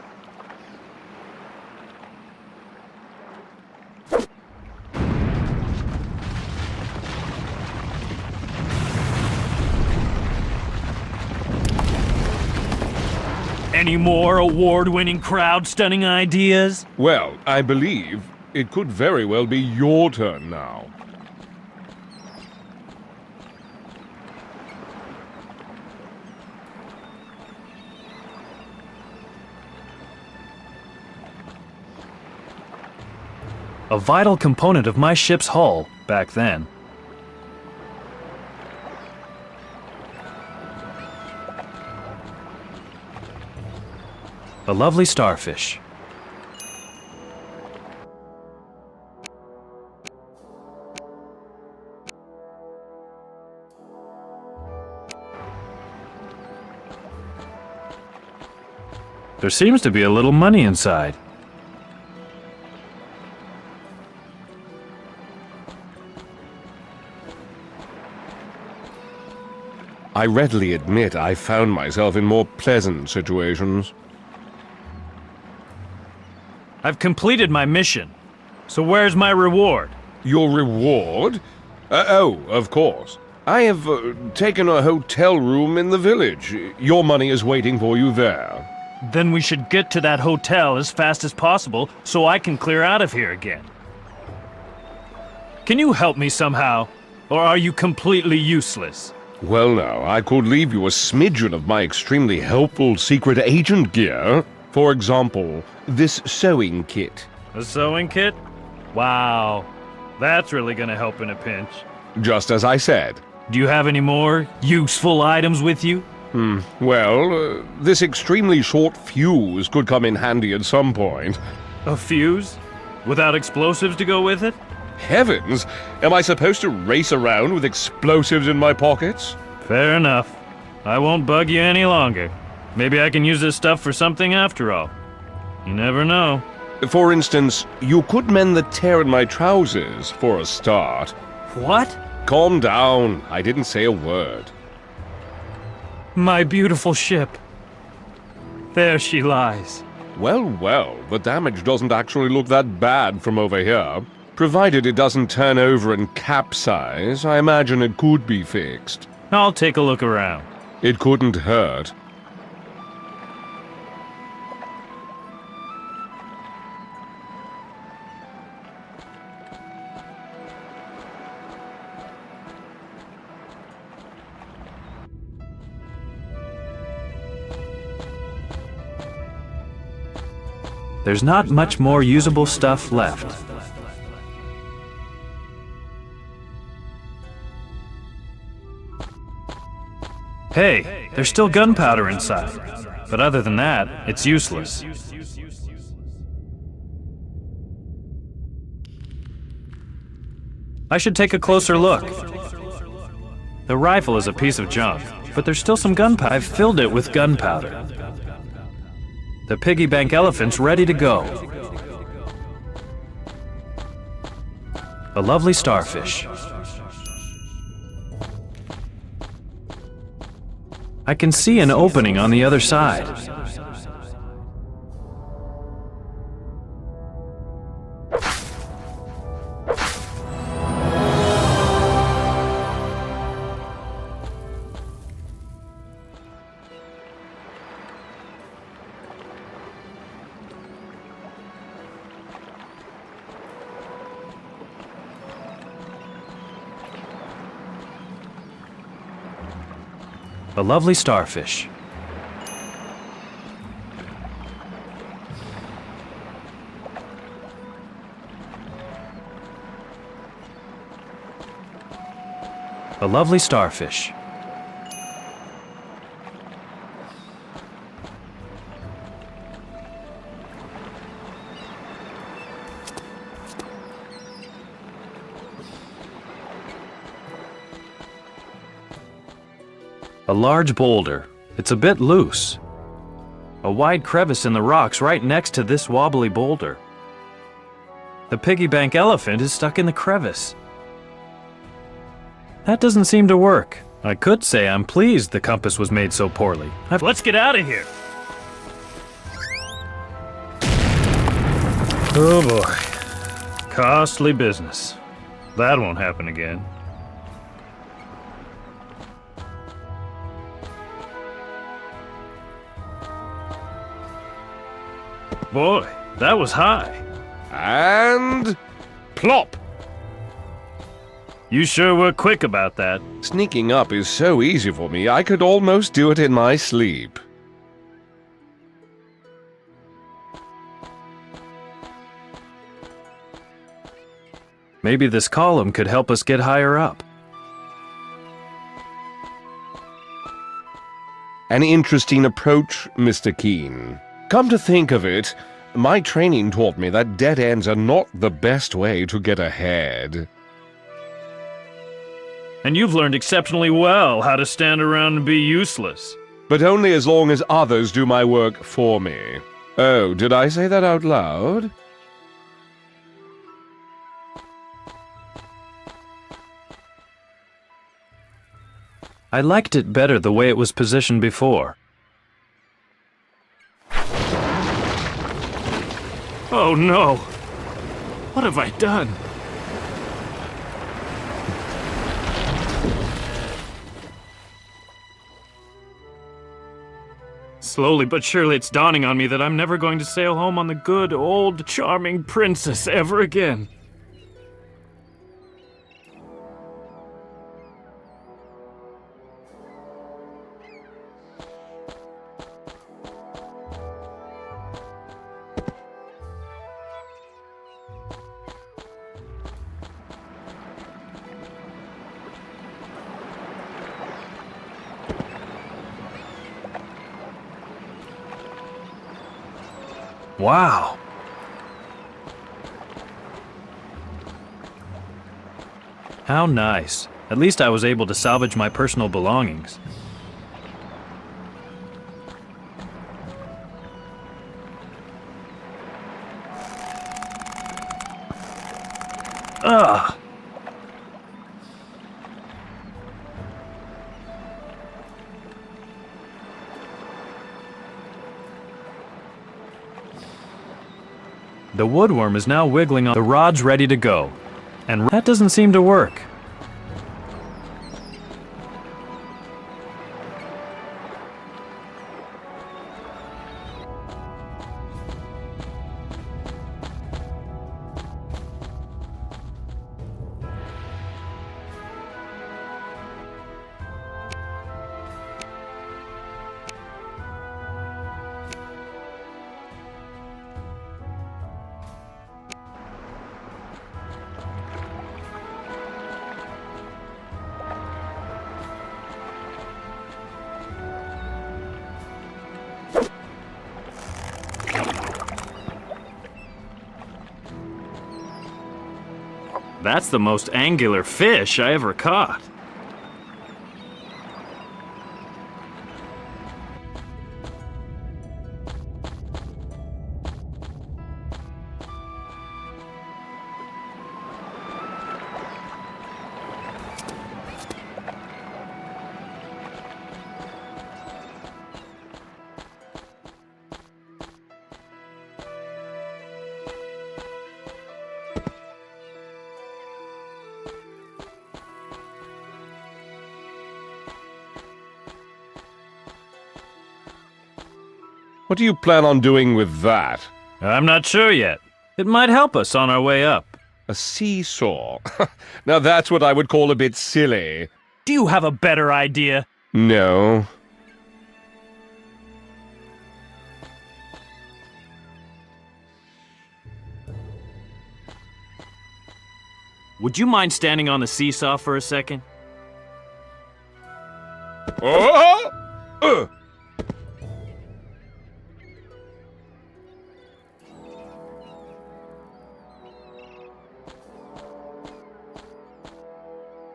Any more award-winning crowd-stunning ideas? Well, I believe it could very well be your turn now. A vital component of my ship's hull back then. A lovely starfish. There seems to be a little money inside. I readily admit I found myself in more pleasant situations. I've completed my mission. So where's my reward? Your reward? Oh, of course. I have taken a hotel room in the village. Your money is waiting for you there. Then we should get to that hotel as fast as possible so I can clear out of here again. Can you help me somehow? Or are you completely useless? Well now, I could leave you a smidgen of my extremely helpful secret agent gear. For example, this sewing kit. A sewing kit? Wow. That's really gonna help in a pinch. Just as I said. Do you have any more useful items with you? Well, this extremely short fuse could come in handy at some point. A fuse? Without explosives to go with it? Heavens! Am I supposed to race around with explosives in my pockets? Fair enough. I won't bug you any longer. Maybe I can use this stuff for something after all. You never know. For instance, you could mend the tear in my trousers, for a start. What? Calm down. I didn't say a word. My beautiful ship. There she lies. Well, well, the damage doesn't actually look that bad from over here. Provided it doesn't turn over and capsize, I imagine it could be fixed. I'll take a look around. It couldn't hurt. There's not much more usable stuff left. Hey, there's still gunpowder inside. But other than that, it's useless. I should take a closer look. The rifle is a piece of junk, but there's still some gunpowder. I've filled it with gunpowder. The piggy bank elephant's ready to go. A lovely starfish. I can see an opening on the other side. A lovely starfish. A lovely starfish. A large boulder. It's a bit loose. A wide crevice in the rocks right next to this wobbly boulder. The piggy bank elephant is stuck in the crevice. That doesn't seem to work. I could say I'm pleased the compass was made so poorly. Let's get out of here! Oh boy. Costly business. That won't happen again. Boy, that was high. And... plop! You sure were quick about that. Sneaking up is so easy for me, I could almost do it in my sleep. Maybe this column could help us get higher up. An interesting approach, Mr. Keane. Come to think of it, my training taught me that dead ends are not the best way to get ahead. And you've learned exceptionally well how to stand around and be useless. But only as long as others do my work for me. Oh, did I say that out loud? I liked it better the way it was positioned before. Oh no! What have I done? Slowly but surely it's dawning on me that I'm never going to sail home on the good, old, charming Princess ever again. Wow. How nice. At least I was able to salvage my personal belongings. Ugh. The woodworm is now wiggling on the rod's ready to go. And that doesn't seem to work. That's the most angular fish I ever caught. What do you plan on doing with that? I'm not sure yet. It might help us on our way up. A seesaw? Now that's what I would call a bit silly. Do you have a better idea? No. Would you mind standing on the seesaw for a second? Oh!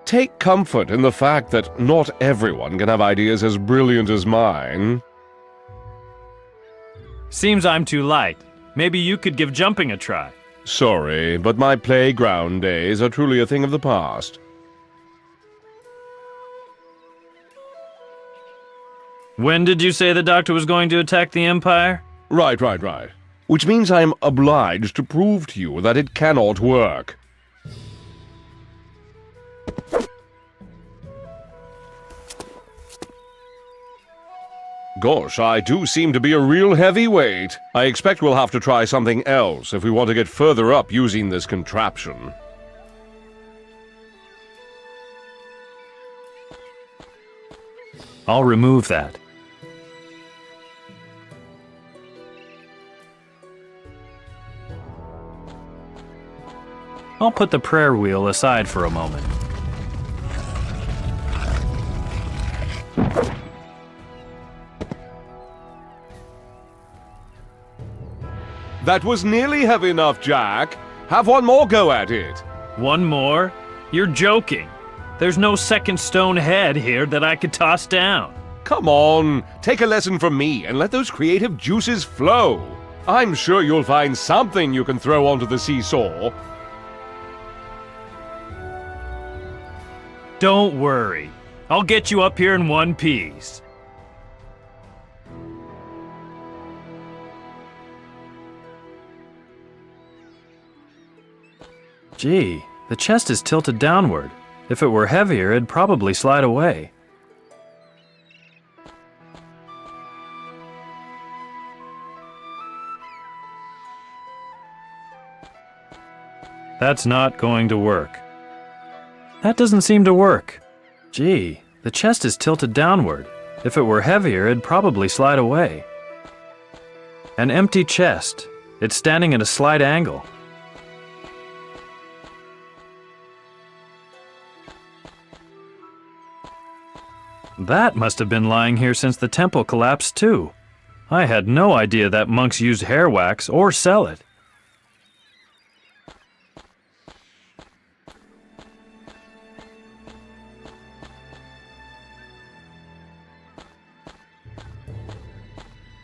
Take comfort in the fact that not everyone can have ideas as brilliant as mine. Seems I'm too light. Maybe you could give jumping a try. Sorry, but my playground days are truly a thing of the past. When did you say the doctor was going to attack the Empire? Right. Which means I'm obliged to prove to you that it cannot work. Gosh, I do seem to be a real heavyweight. I expect we'll have to try something else if we want to get further up using this contraption. I'll remove that. I'll put the prayer wheel aside for a moment. That was nearly heavy enough, Jack. Have one more go at it. One more? You're joking. There's no second stone head here that I could toss down. Come on, take a lesson from me and let those creative juices flow. I'm sure you'll find something you can throw onto the seesaw. Don't worry. I'll get you up here in one piece. Gee, the chest is tilted downward. If it were heavier, it'd probably slide away. That's not going to work. That doesn't seem to work. Gee, the chest is tilted downward. If it were heavier, it'd probably slide away. An empty chest. It's standing at a slight angle. That must have been lying here since the temple collapsed too. I had no idea that monks use hair wax or sell it.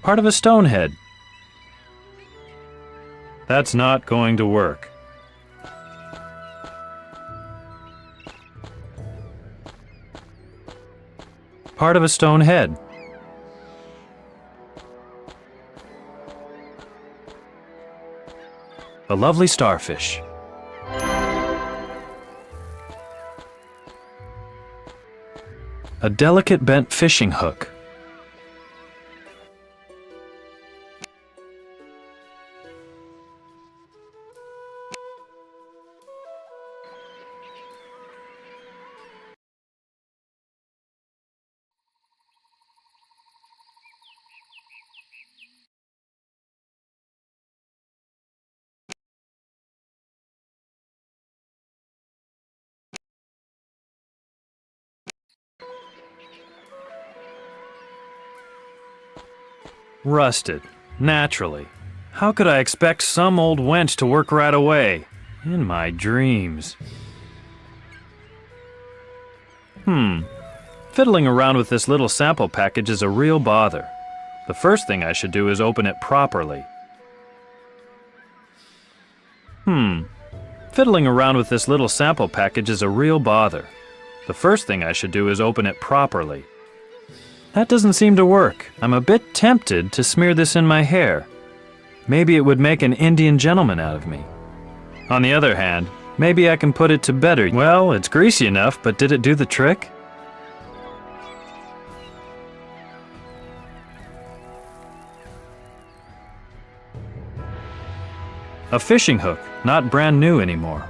Part of a stone head. That's not going to work. Part of a stone head. A lovely starfish. A delicate bent fishing hook. Rusted. Naturally. How could I expect some old wench to work right away? In my dreams. Fiddling around with this little sample package is a real bother. The first thing I should do is open it properly. Fiddling around with this little sample package is a real bother. The first thing I should do is open it properly. That doesn't seem to work. I'm a bit tempted to smear this in my hair. Maybe it would make an Indian gentleman out of me. On the other hand, maybe I can put it to better. Well, it's greasy enough, but did it do the trick? A fishing hook, not brand new anymore.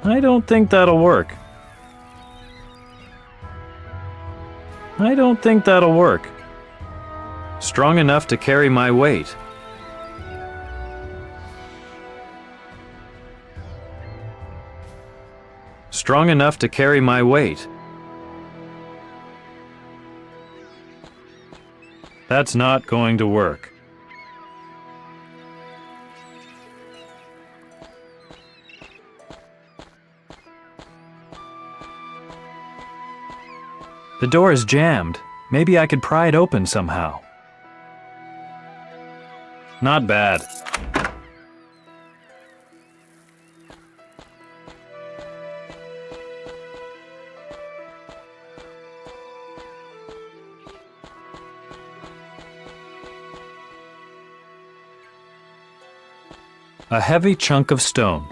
I don't think that'll work. I don't think that'll work. Strong enough to carry my weight. Strong enough to carry my weight. That's not going to work. The door is jammed. Maybe I could pry it open somehow. Not bad. A heavy chunk of stone.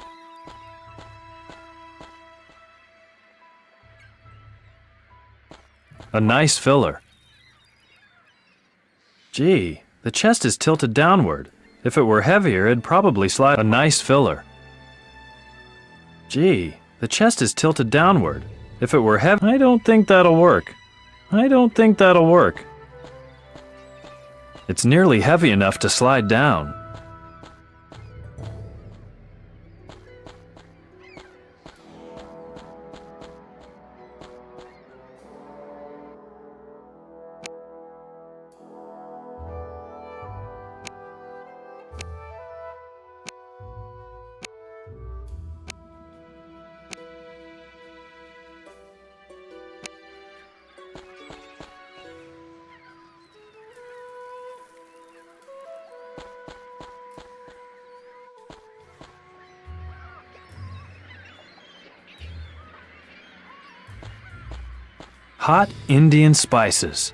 A nice filler. Gee, the chest is tilted downward. If it were heavier, it'd probably slide. A nice filler. Gee, the chest is tilted downward. If it were heavy, I don't think that'll work. I don't think that'll work. It's nearly heavy enough to slide down. Hot Indian spices.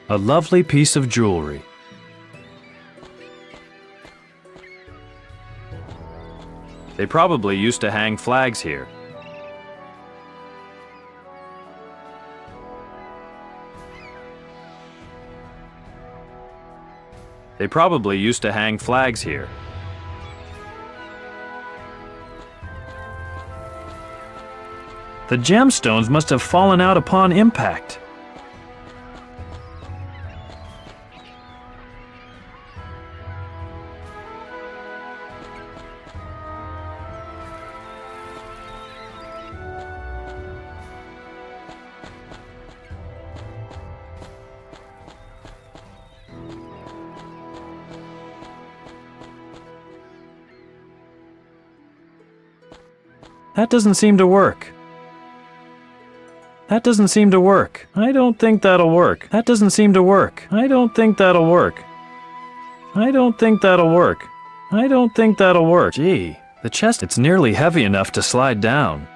A lovely piece of jewelry. They probably used to hang flags here. They probably used to hang flags here. The gemstones must have fallen out upon impact. That doesn't seem to work. That doesn't seem to work. I don't think that'll work. That doesn't seem to work. I don't think that'll work. I don't think that'll work. I don't think that'll work. Gee, the chest, it's nearly heavy enough to slide down.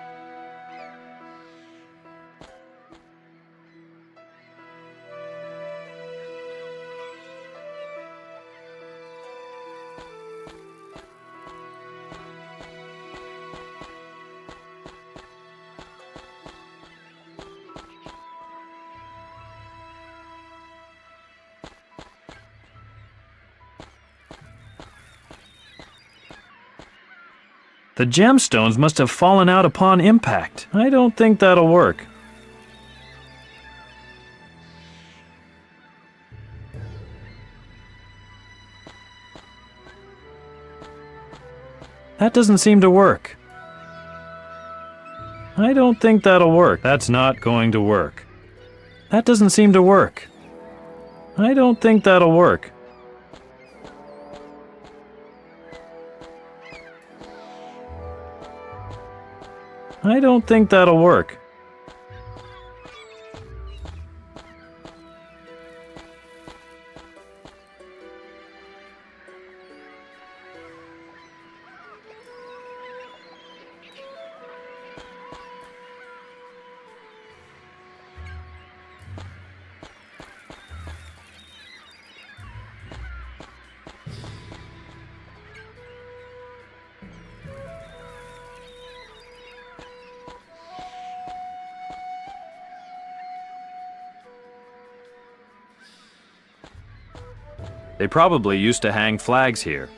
The gemstones must have fallen out upon impact. I don't think that'll work. That doesn't seem to work. I don't think that'll work. That's not going to work. That doesn't seem to work. I don't think that'll work. I don't think that'll work. They probably used to hang flags here.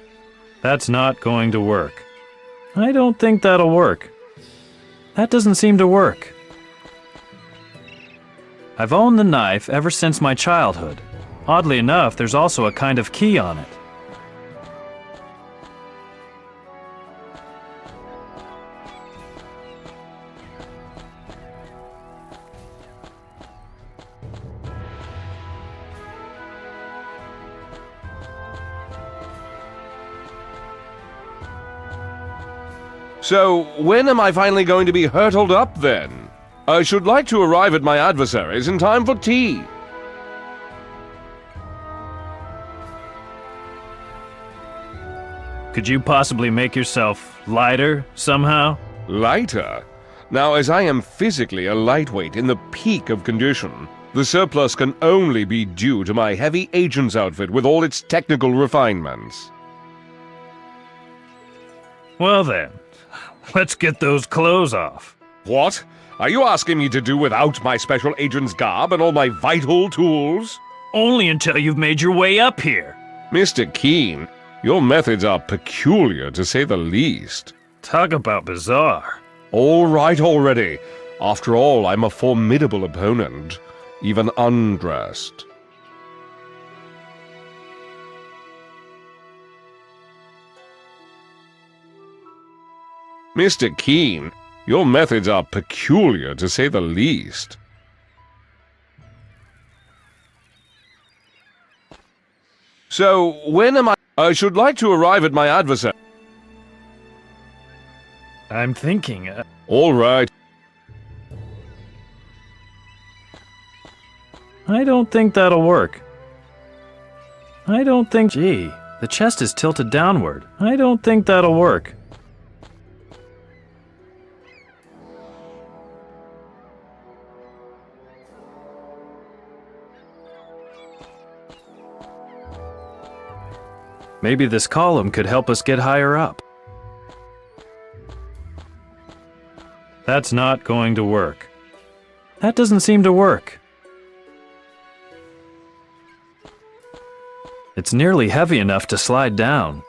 That's not going to work. I don't think that'll work. That doesn't seem to work. I've owned the knife ever since my childhood. Oddly enough, there's also a kind of key on it. So, when am I finally going to be hurtled up, then? I should like to arrive at my adversaries in time for tea. Could you possibly make yourself lighter somehow? Lighter? Now, as I am physically a lightweight in the peak of condition, the surplus can only be due to my heavy agent's outfit with all its technical refinements. Well then, let's get those clothes off. What? Are you asking me to do without my special agent's garb and all my vital tools? Only until you've made your way up here. Mr. Keane, your methods are peculiar, to say the least. Talk about bizarre. All right already. After all, I'm a formidable opponent, even undressed. Mr. Keane, your methods are peculiar, to say the least. So, when am I should like to arrive at my adversary. I'm thinking. All right. I don't think that'll work. I don't think. Gee, the chest is tilted downward. I don't think that'll work. Maybe this column could help us get higher up. That's not going to work. That doesn't seem to work. It's nearly heavy enough to slide down.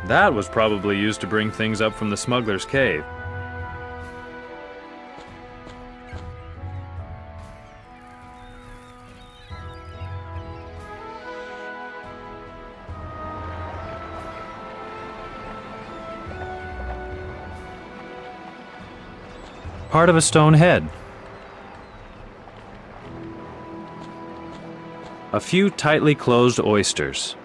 That was probably used to bring things up from the smuggler's cave. Part of a stone head. A few tightly closed oysters.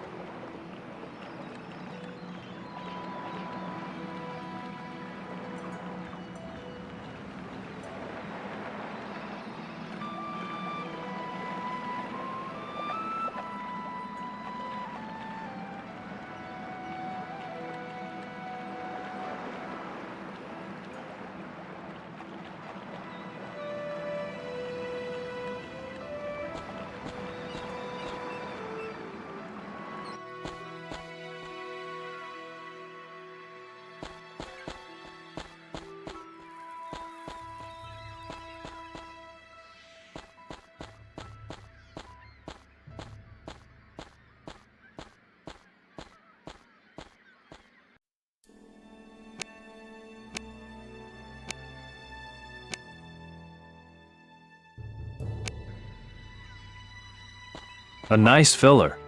A nice filler.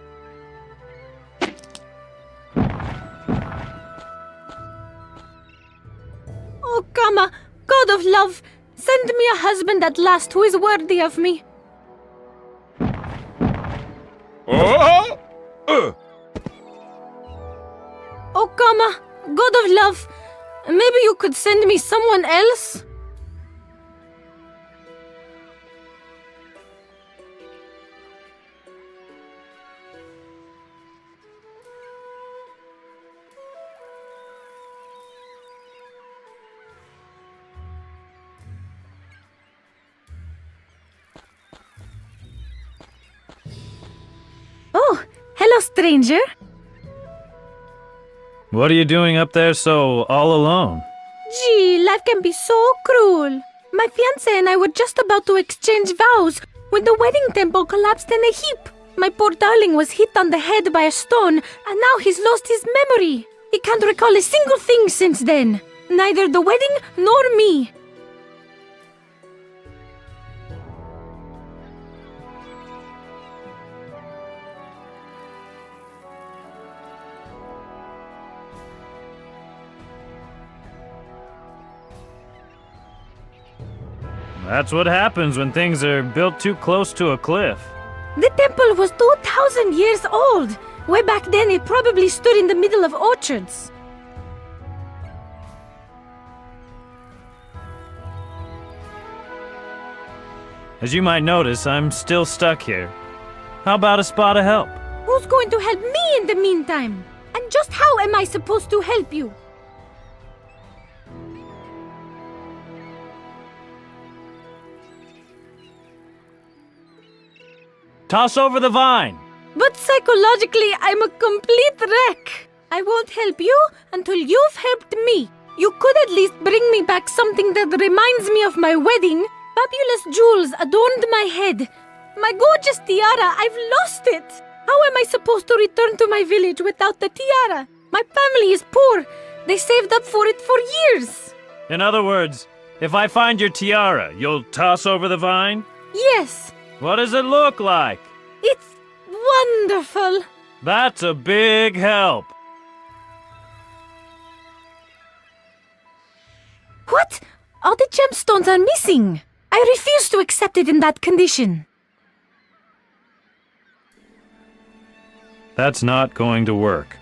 Oh, Kama, God of love, send me a husband at last who is worthy of me. Oh! Oh, Kama, God of love, maybe you could send me someone else? Oh, hello, stranger. What are you doing up there so all alone? Gee, life can be so cruel. My fiancé and I were just about to exchange vows when the wedding temple collapsed in a heap. My poor darling was hit on the head by a stone, and now he's lost his memory. He can't recall a single thing since then. Neither the wedding nor me. That's what happens when things are built too close to a cliff. The temple was 2,000 years old. Way back then, it probably stood in the middle of orchards. As you might notice, I'm still stuck here. How about a spot of help? Who's going to help me in the meantime? And just how am I supposed to help you? Toss over the vine! But psychologically, I'm a complete wreck. I won't help you until you've helped me. You could at least bring me back something that reminds me of my wedding. Fabulous jewels adorned my head. My gorgeous tiara, I've lost it. How am I supposed to return to my village without the tiara? My family is poor. They saved up for it for years. In other words, if I find your tiara, you'll toss over the vine? Yes. What does it look like? It's wonderful. That's a big help. What? All the gemstones are missing. I refuse to accept it in that condition. That's not going to work.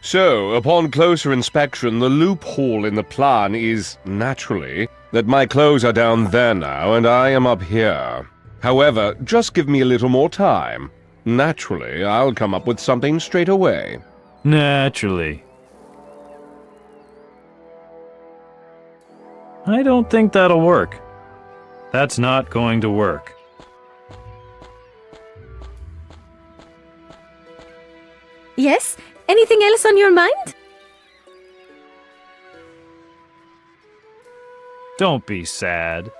So, upon closer inspection, the loophole in the plan is, naturally, that my clothes are down there now and I am up here. However, just give me a little more time. Naturally, I'll come up with something straight away. Naturally. I don't think that'll work. That's not going to work. Yes? Anything else on your mind? Don't be sad.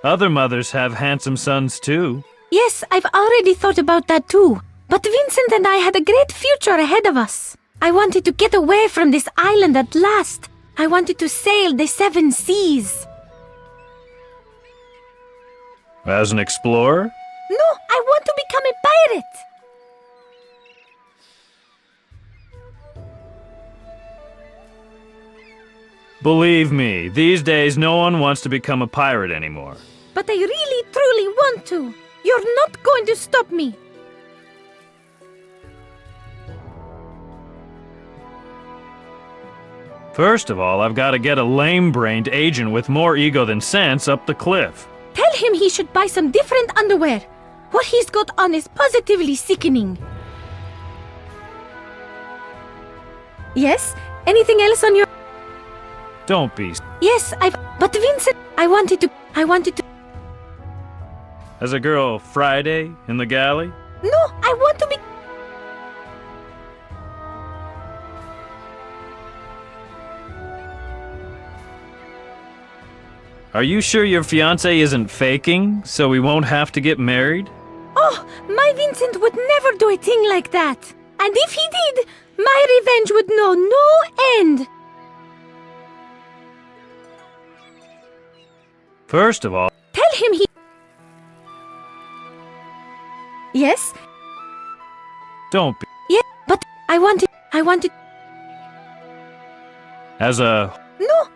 Other mothers have handsome sons too. Yes, I've already thought about that too. But Vincent and I had a great future ahead of us. I wanted to get away from this island at last. I wanted to sail the 7 seas. As an explorer? No, I want to become a pirate. Believe me, these days no one wants to become a pirate anymore. But I really, truly want to. You're not going to stop me. First of all, I've got to get a lame-brained agent with more ego than sense up the cliff. Tell him he should buy some different underwear. What he's got on is positively sickening. Yes? Anything else on your... Don't be... Yes, But Vincent, I wanted to... As a girl Friday in the galley? No, I want to be... Are you sure your fiancé isn't faking, so we won't have to get married? Oh, my Vincent would never do a thing like that. And if he did, my revenge would know no end. First of all... Tell him he... Yes? Don't be... Yeah, but I wanted... As a... No,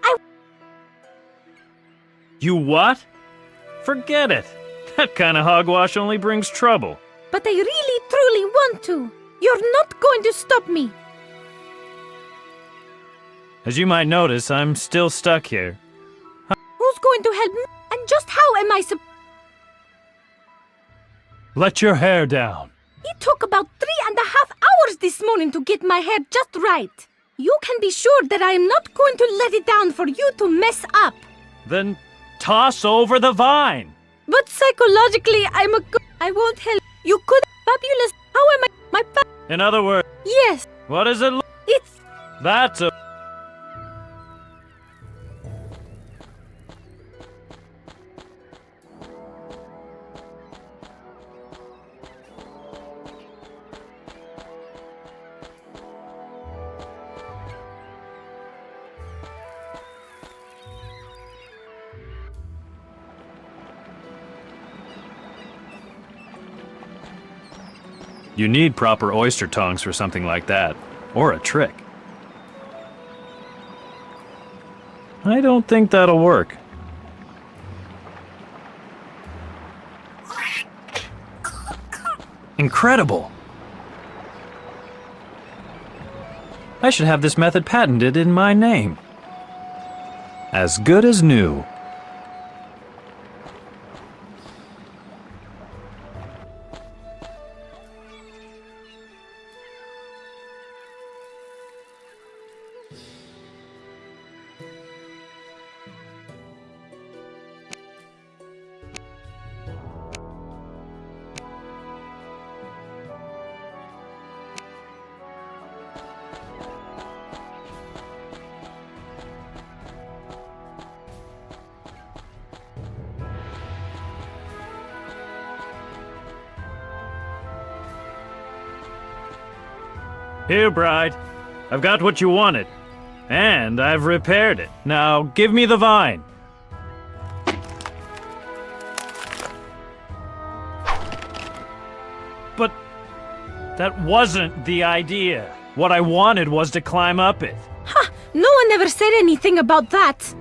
You what? Forget it. That kind of hogwash only brings trouble. But I really, truly want to. You're not going to stop me. As you might notice, I'm still stuck here. Who's going to help me? And just how am I Let your hair down. It took about 3.5 hours this morning to get my hair just right. You can be sure that I am not going to let it down for you to mess up. Then toss over the vine. But psychologically, I won't help. You could... Fabulous. How am I... In other words... Yes. What does it look... It's... That's a... You need proper oyster tongs for something like that. Or a trick. I don't think that'll work. Incredible! I should have this method patented in my name. As good as new. Here, bride. I've got what you wanted. And I've repaired it. Now, give me the vine. But that wasn't the idea. What I wanted was to climb up it. Ha! No one ever said anything about that.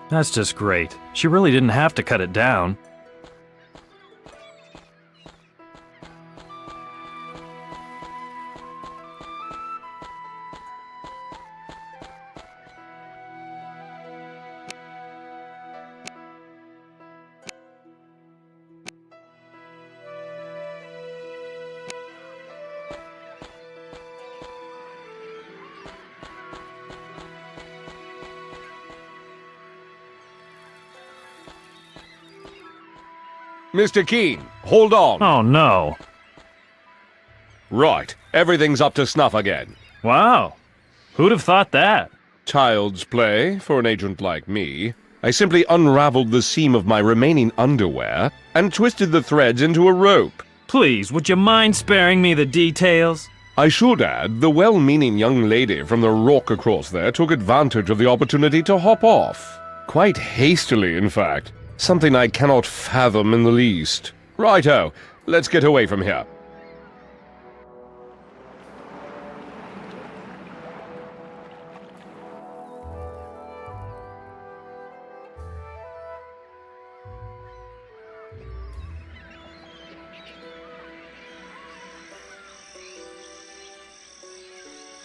That's just great. She really didn't have to cut it down. Mr. Keane, hold on. Oh, no. Right, everything's up to snuff again. Wow. Who'd have thought that? Child's play for an agent like me. I simply unraveled the seam of my remaining underwear and twisted the threads into a rope. Please, would you mind sparing me the details? I should add, the well-meaning young lady from the rock across there took advantage of the opportunity to hop off. Quite hastily, in fact. Something I cannot fathom in the least. Righto, let's get away from here.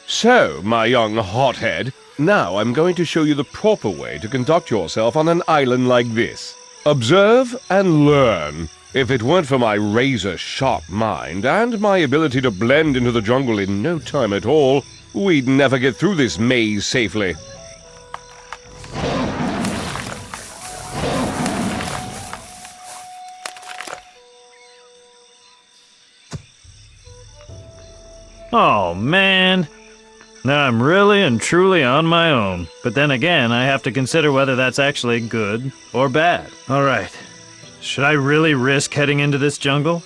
So, my young hothead, now I'm going to show you the proper way to conduct yourself on an island like this. Observe and learn. If it weren't for my razor-sharp mind and my ability to blend into the jungle in no time at all, we'd never get through this maze safely. Oh, man. Now I'm really and truly on my own. But then again, I have to consider whether that's actually good or bad. Alright. Should I really risk heading into this jungle?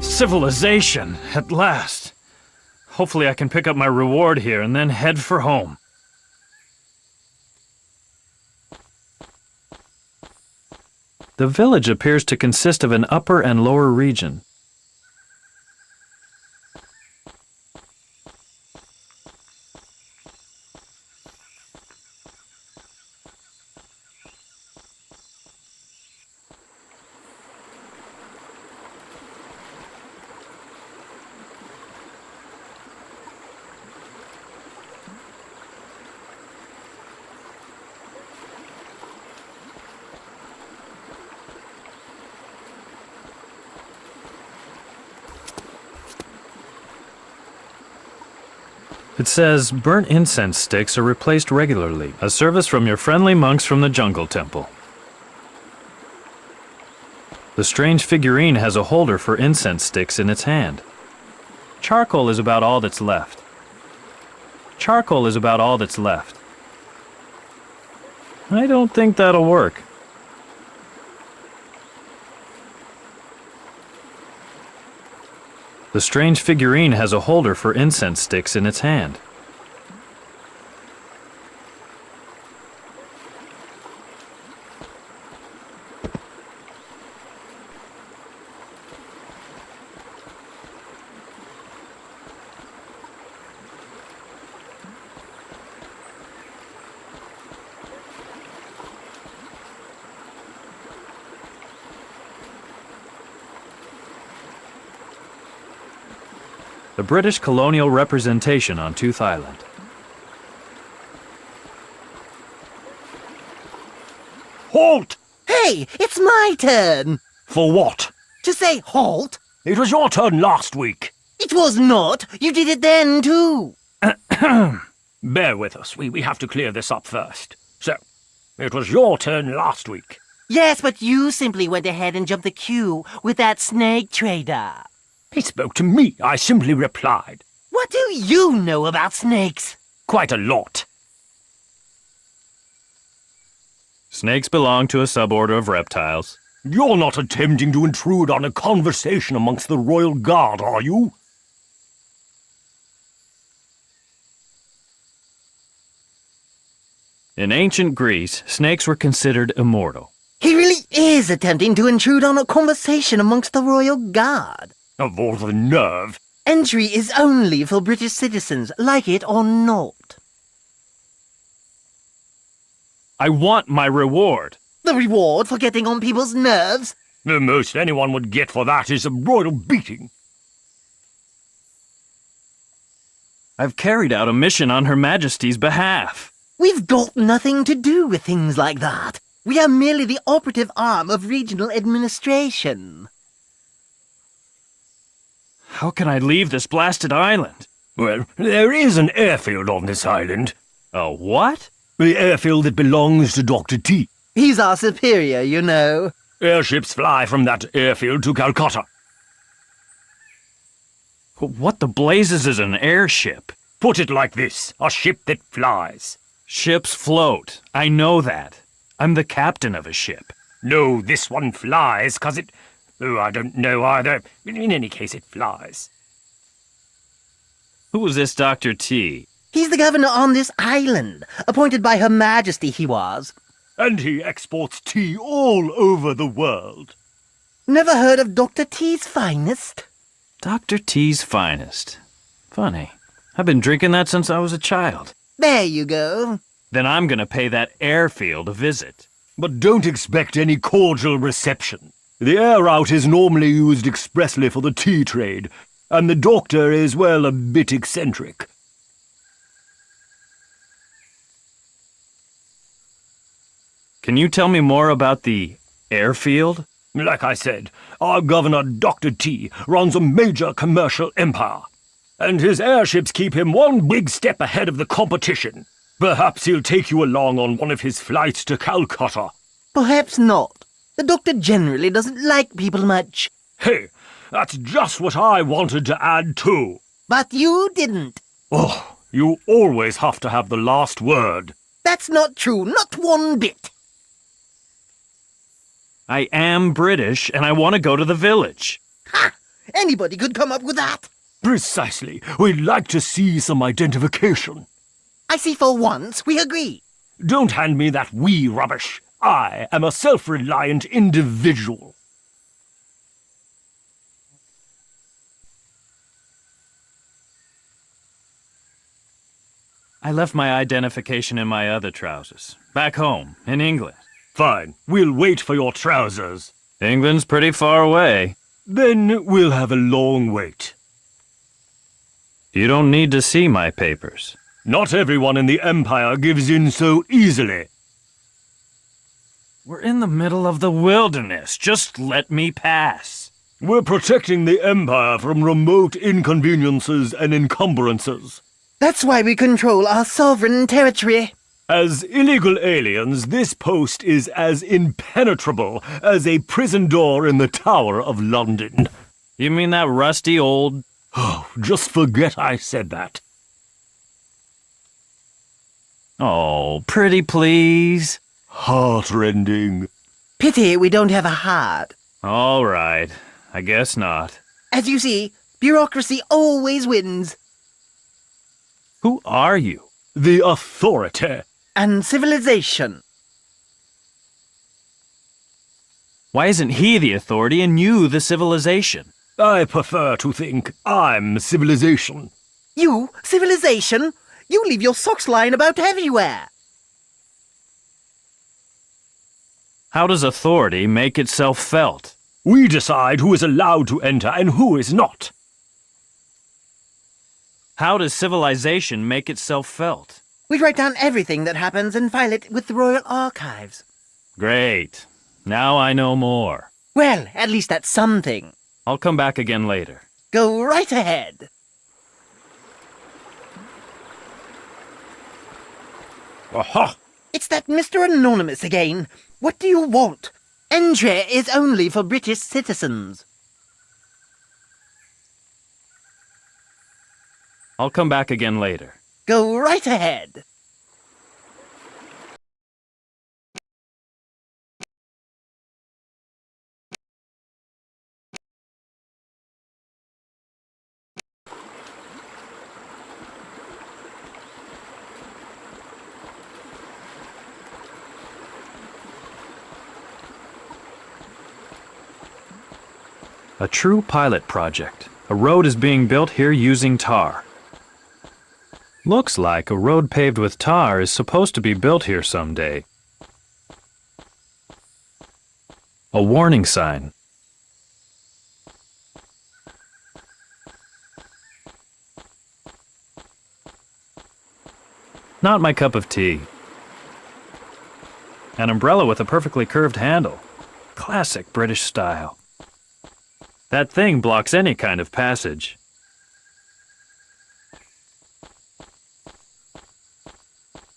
Civilization, at last. Hopefully I can pick up my reward here and then head for home. The village appears to consist of an upper and lower region. It says, burnt incense sticks are replaced regularly. A service from your friendly monks from the jungle temple. The strange figurine has a holder for incense sticks in its hand. Charcoal is about all that's left. Charcoal is about all that's left. I don't think that'll work. The strange figurine has a holder for incense sticks in its hand. The British colonial representation on Tooth Island. Halt! Hey, it's my turn! For what? To say halt? It was your turn last week. It was not. You did it then, too. Bear with us. We have to clear this up first. So, it was your turn last week. Yes, but you simply went ahead and jumped the queue with that snake trader. He spoke to me. I simply replied. What do you know about snakes? Quite a lot. Snakes belong to a suborder of reptiles. You're not attempting to intrude on a conversation amongst the royal guard, are you? In ancient Greece, snakes were considered immortal. He really is attempting to intrude on a conversation amongst the royal guard. Of all the nerve. Entry is only for British citizens, like it or not. I want my reward. The reward for getting on people's nerves? The most anyone would get for that is a royal beating. I've carried out a mission on Her Majesty's behalf. We've got nothing to do with things like that. We are merely the operative arm of regional administration. How can I leave this blasted island? Well, there is an airfield on this island. A what? The airfield that belongs to Dr. T. He's our superior, you know. Airships fly from that airfield to Calcutta. What the blazes is an airship? Put it like this, a ship that flies. Ships float. I know that. I'm the captain of a ship. No, this one flies, 'cause it... Oh, I don't know either. In any case, it flies. Who is this Dr. T? He's the governor on this island. Appointed by Her Majesty, he was. And he exports tea all over the world. Never heard of Dr. T's finest? Dr. T's finest. Funny. I've been drinking that since I was a child. There you go. Then I'm gonna pay that airfield a visit. But don't expect any cordial reception. The air route is normally used expressly for the tea trade, and the doctor is, well, a bit eccentric. Can you tell me more about the airfield? Like I said, our governor, Dr. T, runs a major commercial empire, and his airships keep him one big step ahead of the competition. Perhaps he'll take you along on one of his flights to Calcutta. Perhaps not. The doctor generally doesn't like people much. Hey, that's just what I wanted to add too. But you didn't. Oh, you always have to have the last word. That's not true, not one bit. I am British, and I want to go to the village. Ha! Anybody could come up with that. Precisely. We'd like to see some identification. I see for once we agree. Don't hand me that we rubbish. I am a self-reliant individual. I left my identification in my other trousers. Back home, in England. Fine. We'll wait for your trousers. England's pretty far away. Then we'll have a long wait. You don't need to see my papers. Not everyone in the Empire gives in so easily. We're in the middle of the wilderness. Just let me pass. We're protecting the Empire from remote inconveniences and encumbrances. That's why we control our sovereign territory. As illegal aliens, this post is as impenetrable as a prison door in the Tower of London. You mean that rusty old... Oh, just forget I said that. Oh, pretty please. Heartrending. Pity we don't have a heart. All right, I guess not. As you see, bureaucracy always wins. Who are you? The authority. And civilization. Why isn't he the authority and you the civilization? I prefer to think I'm civilization. You, civilization? You leave your socks lying about everywhere. How does authority make itself felt? We decide who is allowed to enter and who is not. How does civilization make itself felt? We write down everything that happens and file it with the Royal Archives. Great. Now I know more. Well, at least that's something. I'll come back again later. Go right ahead. Aha! It's that Mr. Anonymous again. What do you want? Entry is only for British citizens. I'll come back again later. Go right ahead. A true pilot project. A road is being built here using tar. Looks like a road paved with tar is supposed to be built here someday. A warning sign. Not my cup of tea. An umbrella with a perfectly curved handle. Classic British style. That thing blocks any kind of passage.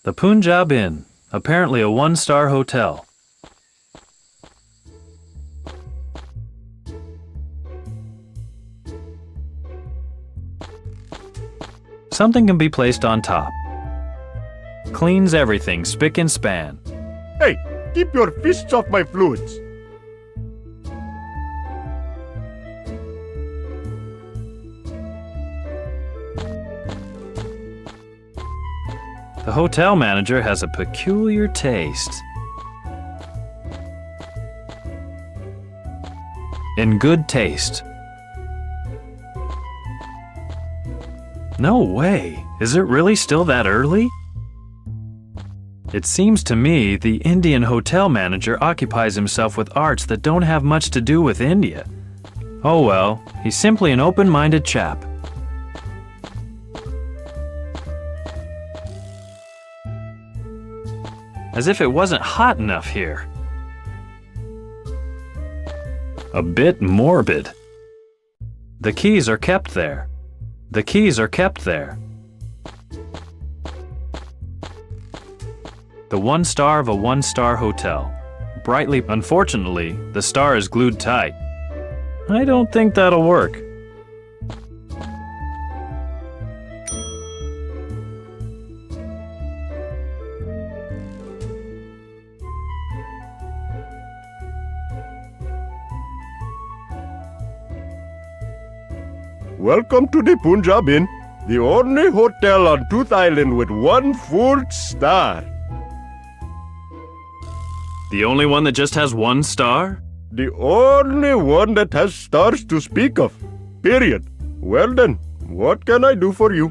The Punjab Inn, apparently a one-star hotel. Something can be placed on top. Cleans everything, spick and span. Hey, keep your fists off my fluids. The hotel manager has a peculiar taste. In good taste. No way! Is it really still that early? It seems to me the Indian hotel manager occupies himself with arts that don't have much to do with India. Oh well, he's simply an open-minded chap. As if it wasn't hot enough here. A bit morbid. The keys are kept there. The keys are kept there. The one star of a one-star hotel. Brightly, unfortunately, the star is glued tight. I don't think that'll work. Welcome to the Punjab Inn, the only hotel on Tooth Island with one full star. The only one that just has one star? The only one that has stars to speak of. Period. Well then, what can I do for you?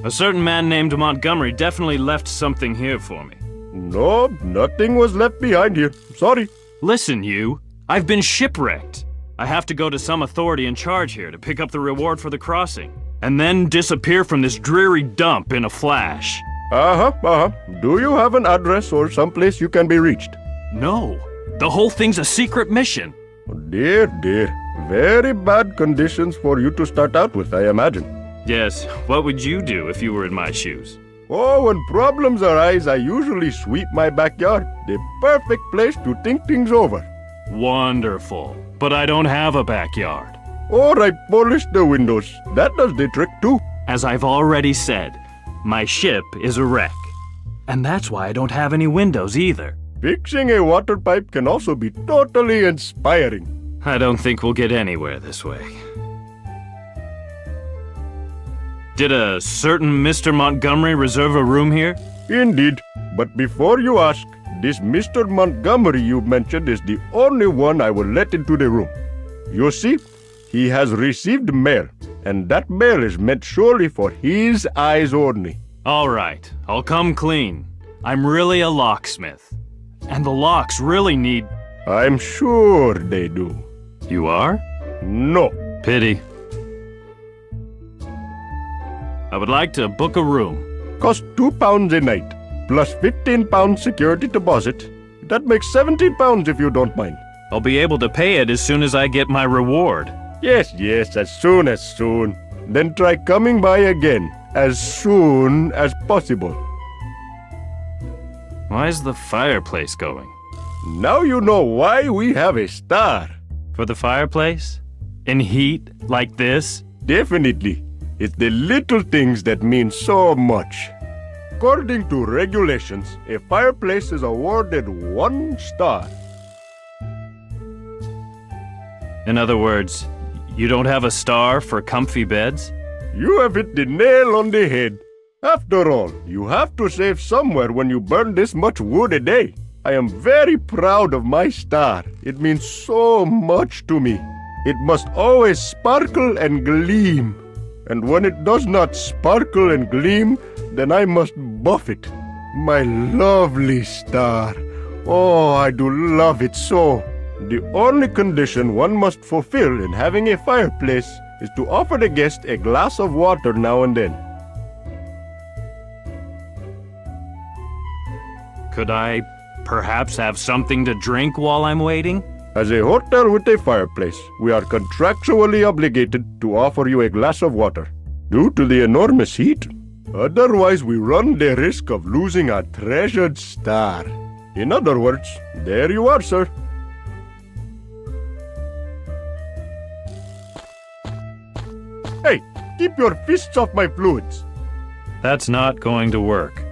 A certain man named Montgomery definitely left something here for me. No, nothing was left behind here. Sorry. Listen, you. I've been shipwrecked. I have to go to some authority in charge here to pick up the reward for the crossing, and then disappear from this dreary dump in a flash. Do you have an address or someplace you can be reached? No. The whole thing's a secret mission. Dear, Very bad conditions for you to start out with, I imagine. Yes, what would you do if you were in my shoes? Oh, when problems arise, I usually sweep my backyard. The perfect place to think things over. Wonderful. But I don't have a backyard. Or I polish the windows. That does the trick too. As I've already said, my ship is a wreck. And that's why I don't have any windows either. Fixing a water pipe can also be totally inspiring. I don't think we'll get anywhere this way. Did a certain Mr. Montgomery reserve a room here? Indeed. But before you ask, this Mr. Montgomery you mentioned is the only one I will let into the room. You see, he has received mail, and that mail is meant surely for his eyes only. All right, I'll come clean. I'm really a locksmith. And the locks really need... I'm sure they do. You are? No. Pity. I would like to book a room. Cost £2 a night, plus £15 security deposit. That makes £17 if you don't mind. I'll be able to pay it as soon as I get my reward. Yes, as soon as soon. Then try coming by again, as soon as possible. Why is the fireplace going? Now you know why we have a star. For the fireplace? In heat like this? Definitely. It's the little things that mean so much. According to regulations, a fireplace is awarded 1 star. In other words, you don't have a star for comfy beds? You have hit the nail on the head. After all, you have to save somewhere when you burn this much wood a day. I am very proud of my star. It means so much to me. It must always sparkle and gleam. And when it does not sparkle and gleam, then I must buff it. My lovely star. Oh, I do love it so. The only condition one must fulfill in having a fireplace is to offer the guest a glass of water now and then. Could I perhaps have something to drink while I'm waiting? As a hotel with a fireplace, we are contractually obligated to offer you a glass of water, due to the enormous heat. Otherwise, we run the risk of losing our treasured star. In other words, there you are, sir. Hey, keep your fists off my fluids. That's not going to work.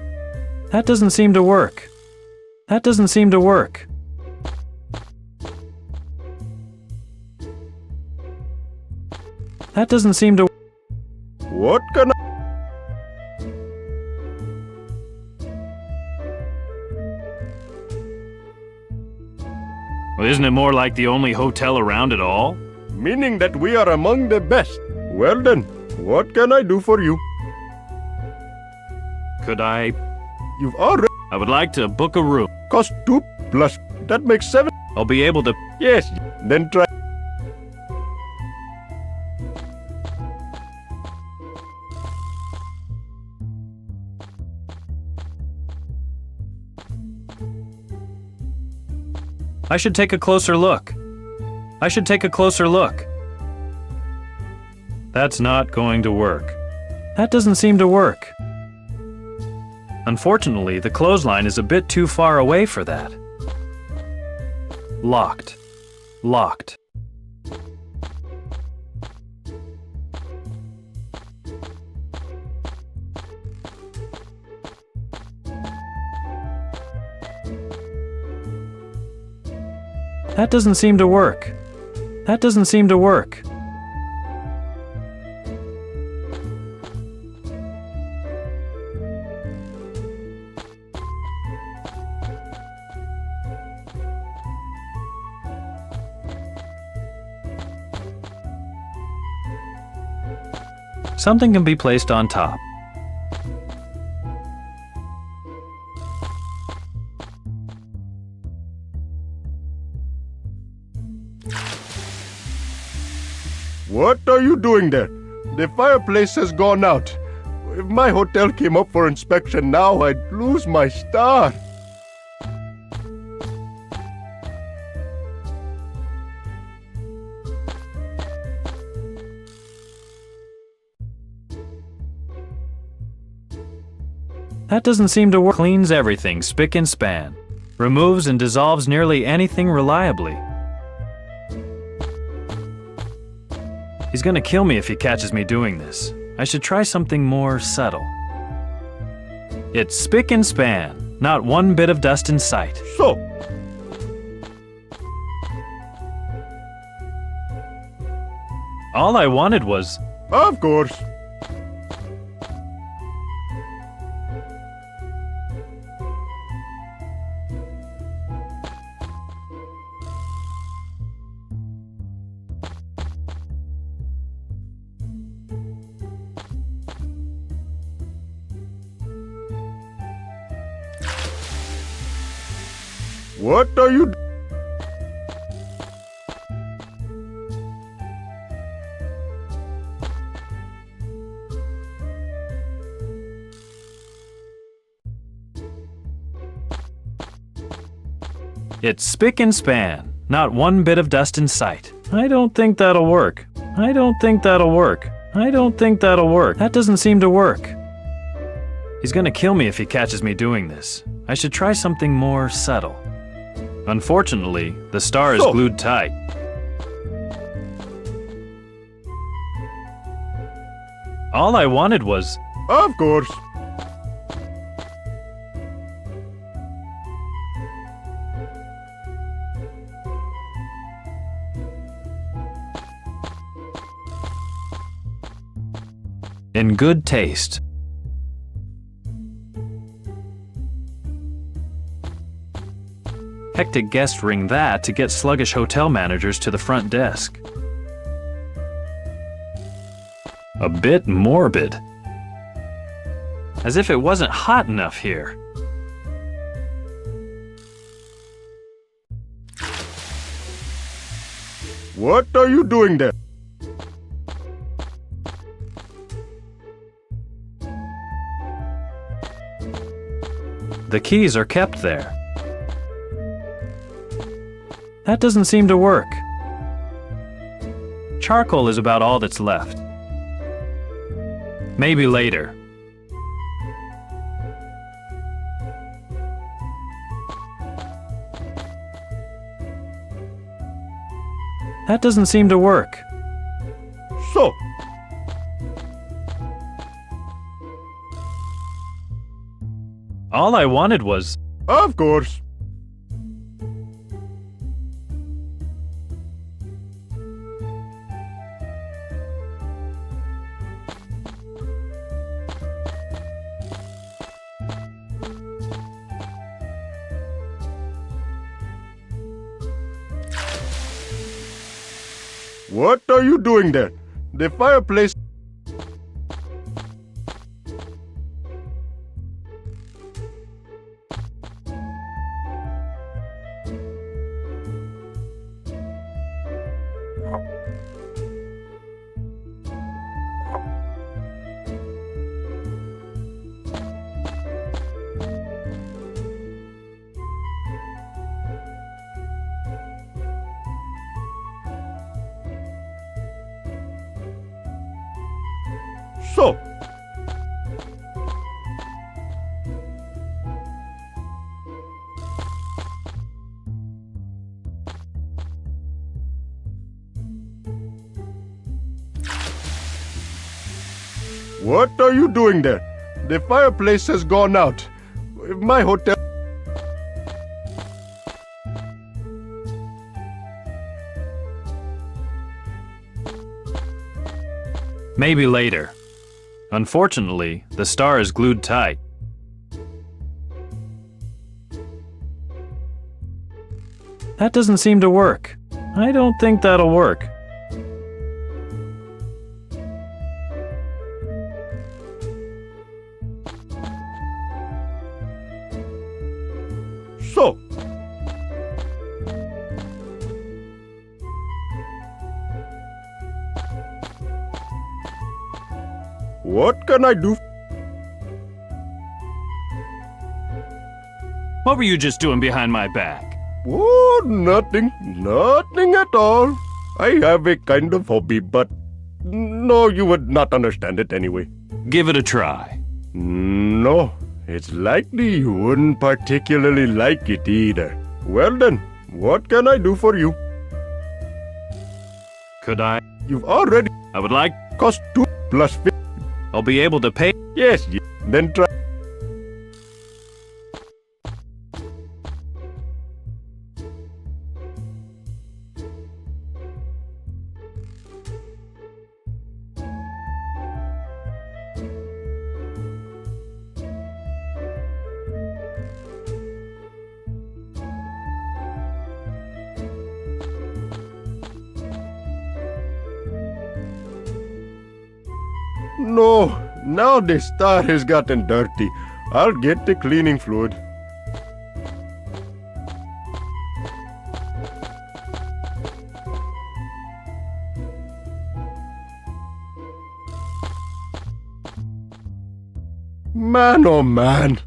That doesn't seem to work. That doesn't seem to work. That doesn't seem to... What can I... Well, isn't it more like the only hotel around at all? Meaning that we are among the best. Well then, what can I do for you? Could I... You've already... I would like to book a room. Cost 2 plus... That makes 7. I'll be able to... Yes, then try... I should take a closer look. I should take a closer look. That's not going to work. That doesn't seem to work. Unfortunately, the clothesline is a bit too far away for that. Locked. Locked. That doesn't seem to work. That doesn't seem to work. Something can be placed on top. What are you doing there? The fireplace has gone out. If my hotel came up for inspection now, I'd lose my star. That doesn't seem to work. Cleans everything spick and span. Removes and dissolves nearly anything reliably. He's gonna kill me if he catches me doing this. I should try something more subtle. It's spick and span. Not one bit of dust in sight. So, All I wanted was... of course. What are you... It's spick and span. Not one bit of dust in sight. I don't think that'll work. I don't think that'll work. I don't think that'll work. That doesn't seem to work. He's gonna kill me if he catches me doing this. I should try something more subtle. Unfortunately, the star is glued tight. All I wanted was... Of course. in good taste. Hectic guest ring that to get sluggish hotel managers to the front desk. A bit morbid. As if it wasn't hot enough here. What are you doing there? The keys are kept there. That doesn't seem to work. Charcoal is about all that's left. Maybe later. That doesn't seem to work. So, all I wanted was... Of course. What are you doing there? The fireplace... So, what are you doing there? The fireplace has gone out. My hotel... Maybe later. Unfortunately, the star is glued tight. That doesn't seem to work. I don't think that'll work. So, what can I do? What were you just doing behind my back? Oh, nothing. Nothing at all. I have a kind of hobby, but no, you would not understand it anyway. Give it a try. No, It's likely you wouldn't particularly like it either. Well then, what can I do for you? Could I? You've already I would like. cost 2 plus 50. I'll be able to pay. Yes, then try. No, now the star has gotten dirty. I'll get the cleaning fluid. Man, oh man.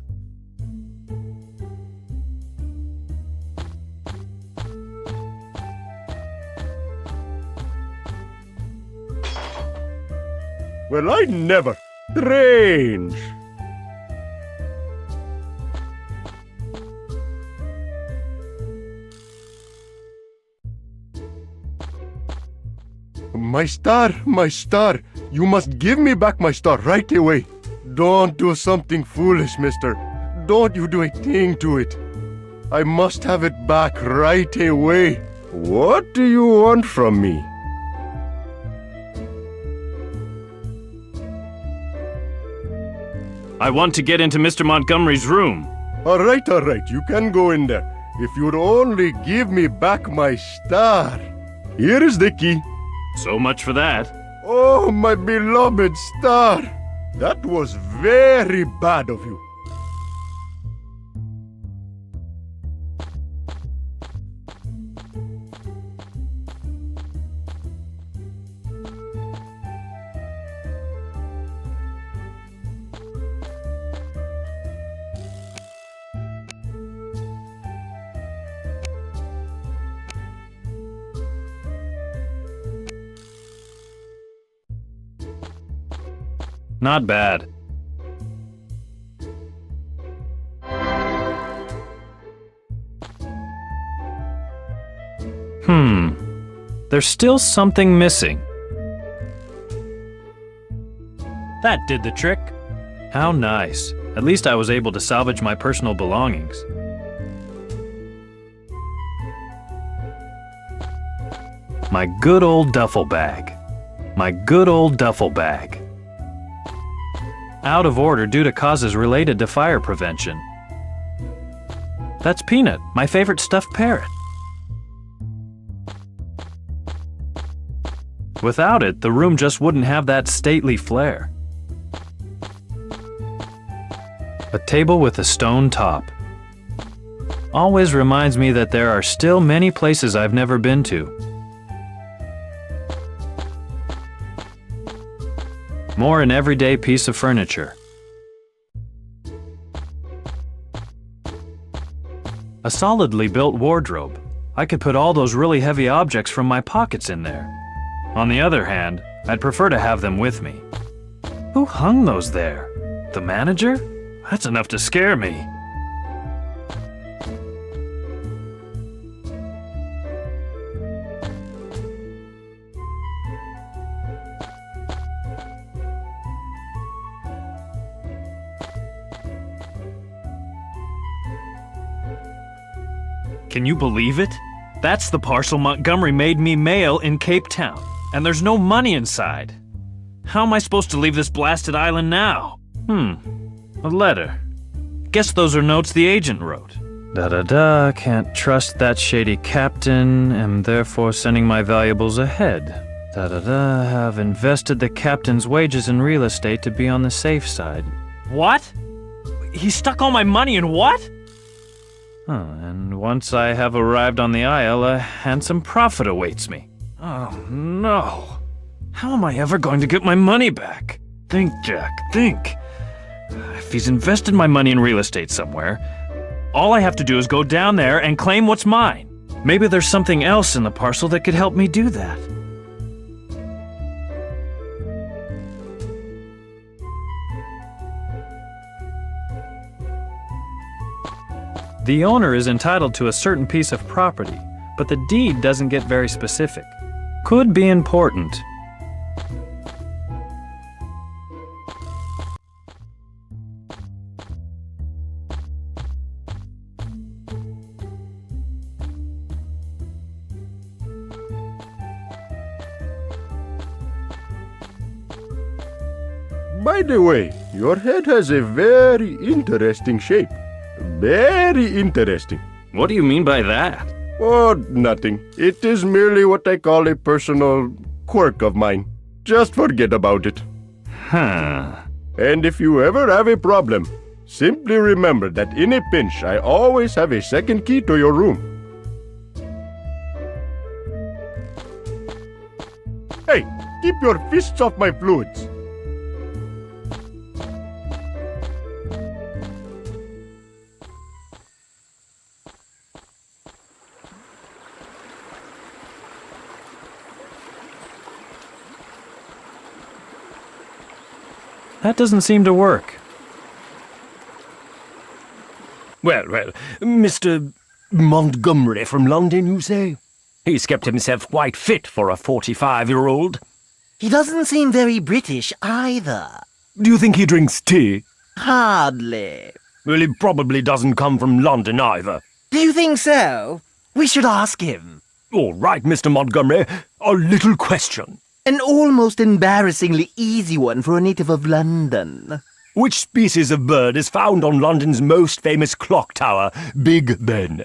Well, I never. Strange. My star. You must give me back my star right away. Don't do something foolish, mister. Don't you do a thing to it. I must have it back right away. What do you want from me? I want to get into Mr. Montgomery's room. All right, you can go in there. If you'd only give me back my star. Here is the key. So much for that. Oh, my beloved star. That was very bad of you. Not bad. There's still something missing. That did the trick. How nice. At least I was able to salvage my personal belongings. My good old duffel bag. My good old duffel bag. Out of order due to causes related to fire prevention. That's Peanut, my favorite stuffed parrot. Without it, the room just wouldn't have that stately flair. A table with a stone top. Always reminds me that there are still many places I've never been to. More an everyday piece of furniture. A solidly built wardrobe. I could put all those really heavy objects from my pockets in there. On the other hand, I'd prefer to have them with me. Who hung those there? The manager? That's enough to scare me. Can you believe it? That's the parcel Montgomery made me mail in Cape Town, and there's no money inside. How am I supposed to leave this blasted island now? A letter. Guess those are notes the agent wrote. Da-da-da, can't trust that shady captain, am therefore sending my valuables ahead. Da-da-da, have invested the captain's wages in real estate to be on the safe side. What? He stuck all my money in what? And once I have arrived on the isle, a handsome profit awaits me. Oh, no. How am I ever going to get my money back? Think, Jack, think. If he's invested my money in real estate somewhere, all I have to do is go down there and claim what's mine. Maybe there's something else in the parcel that could help me do that. The owner is entitled to a certain piece of property, but the deed doesn't get very specific. Could be important. By the way, your head has a very interesting shape. Very interesting. What do you mean by that? Oh, nothing. It is merely what I call a personal quirk of mine. Just forget about it. Huh. And if you ever have a problem, simply remember that in a pinch, I always have a second key to your room. Hey, keep your fists off my fluids. That doesn't seem to work. Well, Mr. Montgomery from London, you say? He's kept himself quite fit for a 45-year-old. He doesn't seem very British either. Do you think he drinks tea? Hardly. Well, he probably doesn't come from London either. Do you think so? We should ask him. All right, Mr. Montgomery, a little question. An almost embarrassingly easy one for a native of London. Which species of bird is found on London's most famous clock tower, Big Ben?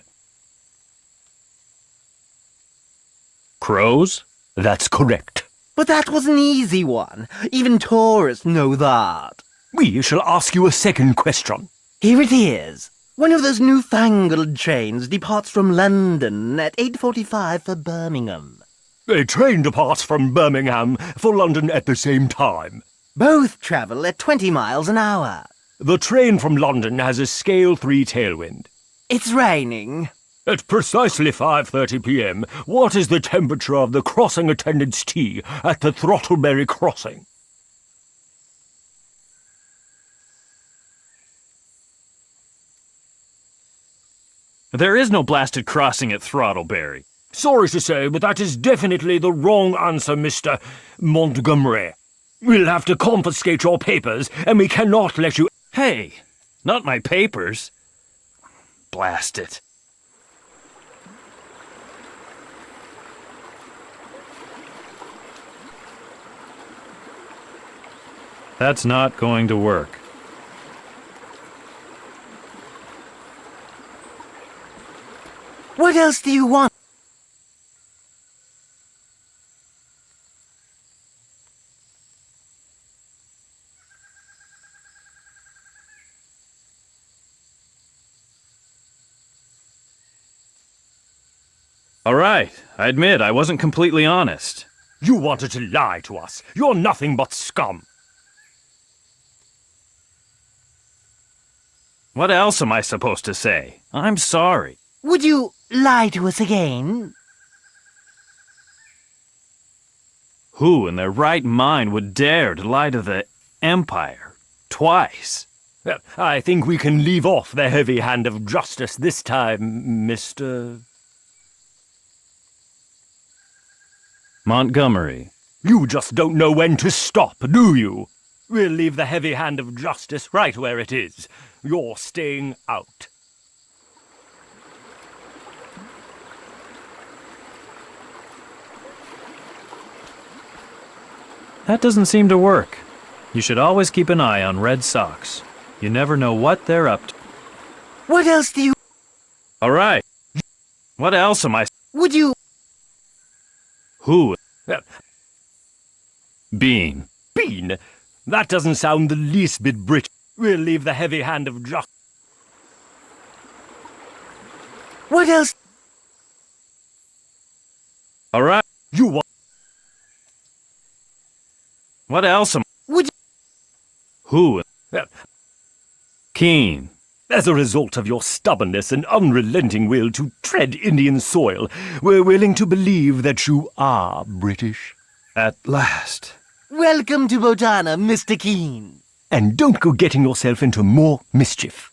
Crows? That's correct. But that was an easy one. Even tourists know that. We shall ask you a second question. Here it is. One of those newfangled trains departs from London at 8:45 for Birmingham. A train departs from Birmingham for London at the same time. Both travel at 20 miles an hour. The train from London has a scale 3 tailwind. It's raining. At precisely 5:30 p.m., what is the temperature of the crossing attendant's tea at the Throttleberry Crossing? There is no blasted crossing at Throttleberry. Sorry to say, but that is definitely the wrong answer, Mr. Montgomery. We'll have to confiscate your papers, and we cannot let you... Hey, not my papers. Blast it. That's not going to work. What else do you want? All right, I admit I wasn't completely honest. You wanted to lie to us. You're nothing but scum. What else am I supposed to say? I'm sorry. Would you lie to us again? Who in their right mind would dare to lie to the Empire twice? Well, I think we can leave off the heavy hand of justice this time, Mr. Montgomery. You just don't know when to stop, do you? We'll leave the heavy hand of justice right where it is. You're staying out. That doesn't seem to work. You should always keep an eye on red socks. You never know what they're up to. What else do you... All right. What else am I... Would you... Who? Bean. Bean? That doesn't sound the least bit British. We'll leave the heavy hand of justice. What else? All right. You want... What else am... Would you... Who? Keane. As a result of your stubbornness and unrelenting will to tread Indian soil, we're willing to believe that you are British. At last. Welcome to Botana, Mr. Keane. And don't go getting yourself into more mischief.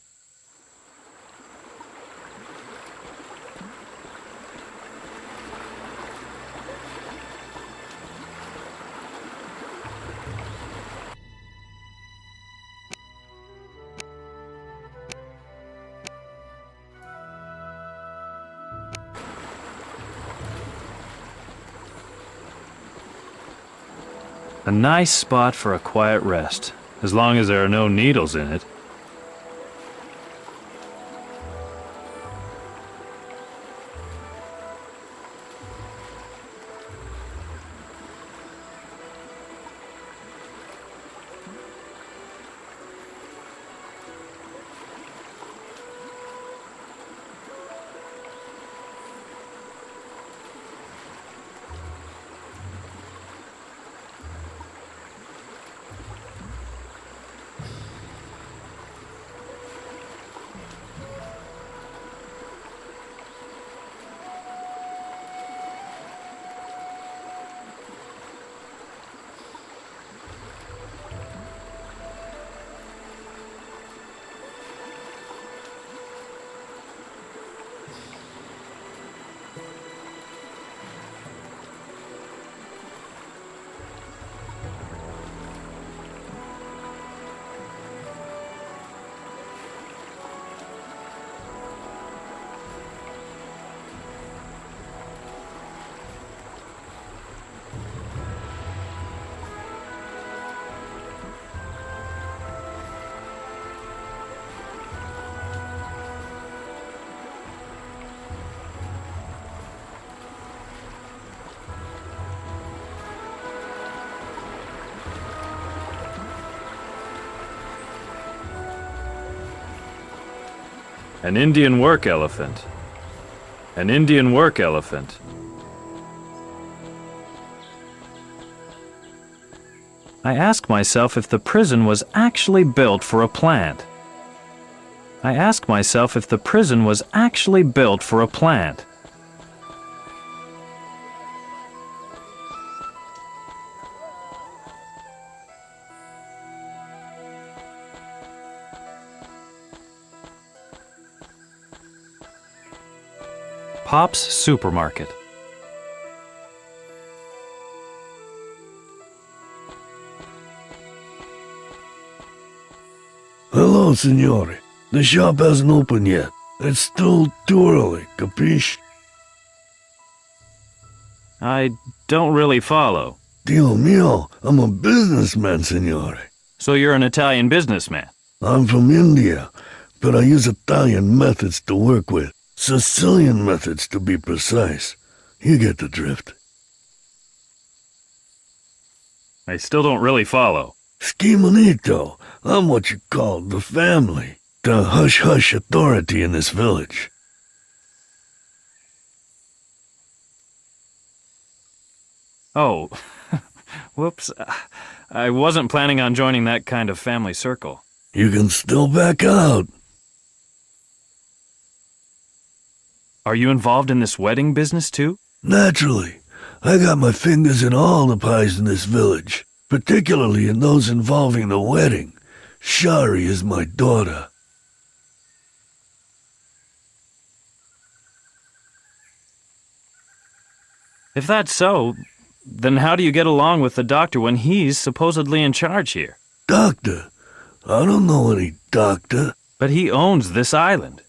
A nice spot for a quiet rest, as long as there are no needles in it. An Indian work elephant. An Indian work elephant. I ask myself if the prison was actually built for a plant. I ask myself if the prison was actually built for a plant. Pop's Supermarket. Hello, signore. The shop hasn't opened yet. It's still too early, capiche? I don't really follow. Dio mio, I'm a businessman, signore. So you're an Italian businessman? I'm from India, but I use Italian methods to work with. Sicilian methods, to be precise. You get the drift. I still don't really follow. Schimonito, I'm what you call the family. The hush-hush authority in this village. Oh, whoops. I wasn't planning on joining that kind of family circle. You can still back out. Are you involved in this wedding business too? Naturally. I got my fingers in all the pies in this village, particularly in those involving the wedding. Shari is my daughter. If that's so, then how do you get along with the doctor when he's supposedly in charge here? Doctor? I don't know any doctor. But he owns this island.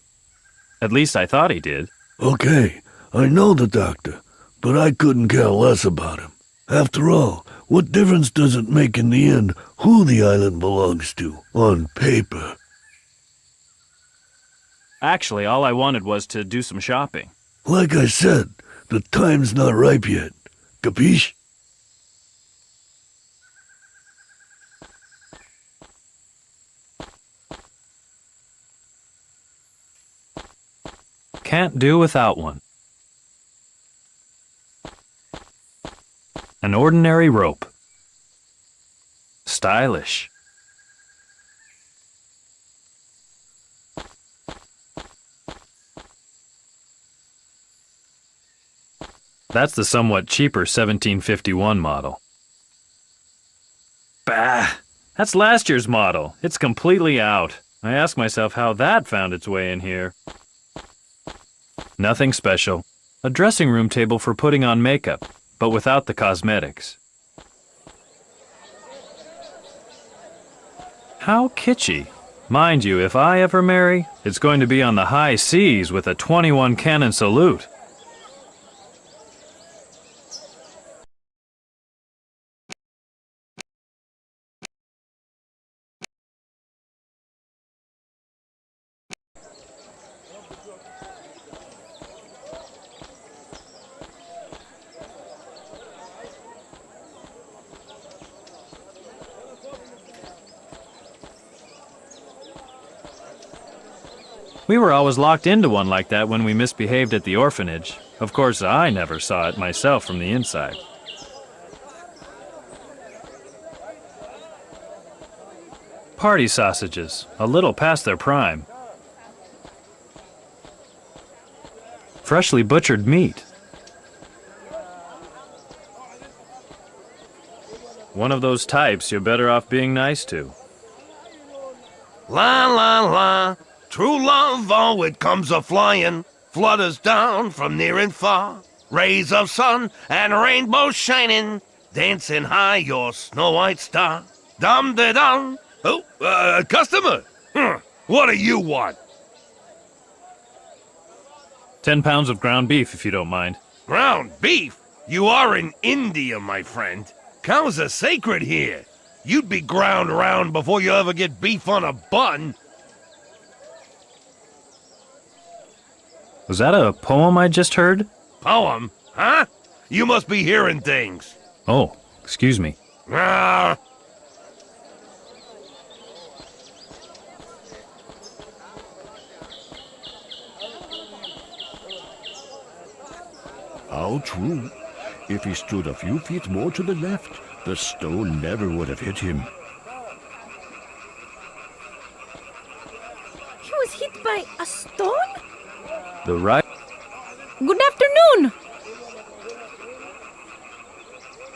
At least I thought he did. Okay, I know the doctor, but I couldn't care less about him. After all, what difference does it make in the end who the island belongs to, on paper? Actually, all I wanted was to do some shopping. Like I said, the time's not ripe yet. Capiche? Can't do without one. An ordinary rope. Stylish. That's the somewhat cheaper 1751 model. Bah! That's last year's model. It's completely out. I ask myself how that found its way in here. Nothing special. A dressing room table for putting on makeup, but without the cosmetics. How kitschy. Mind you, if I ever marry, it's going to be on the high seas with a 21 cannon salute. We were always locked into one like that when we misbehaved at the orphanage. Of course, I never saw it myself from the inside. Party sausages, a little past their prime. Freshly butchered meat. One of those types you're better off being nice to. La la la, true love, oh, it comes a-flying, flutters down from near and far, rays of sun and rainbows shining, dancing high your snow-white star. Dum-de-dum. Oh, customer! What do you want? 10 pounds of ground beef, if you don't mind. Ground beef? You are in India, my friend. Cows are sacred here. You'd be ground round before you ever get beef on a bun. Was that a poem I just heard? Poem? Huh? You must be hearing things. Oh, excuse me. Ah. How true. If he stood a few feet more to the left, the stone never would have hit him. He was hit by a stone? The right... Good afternoon!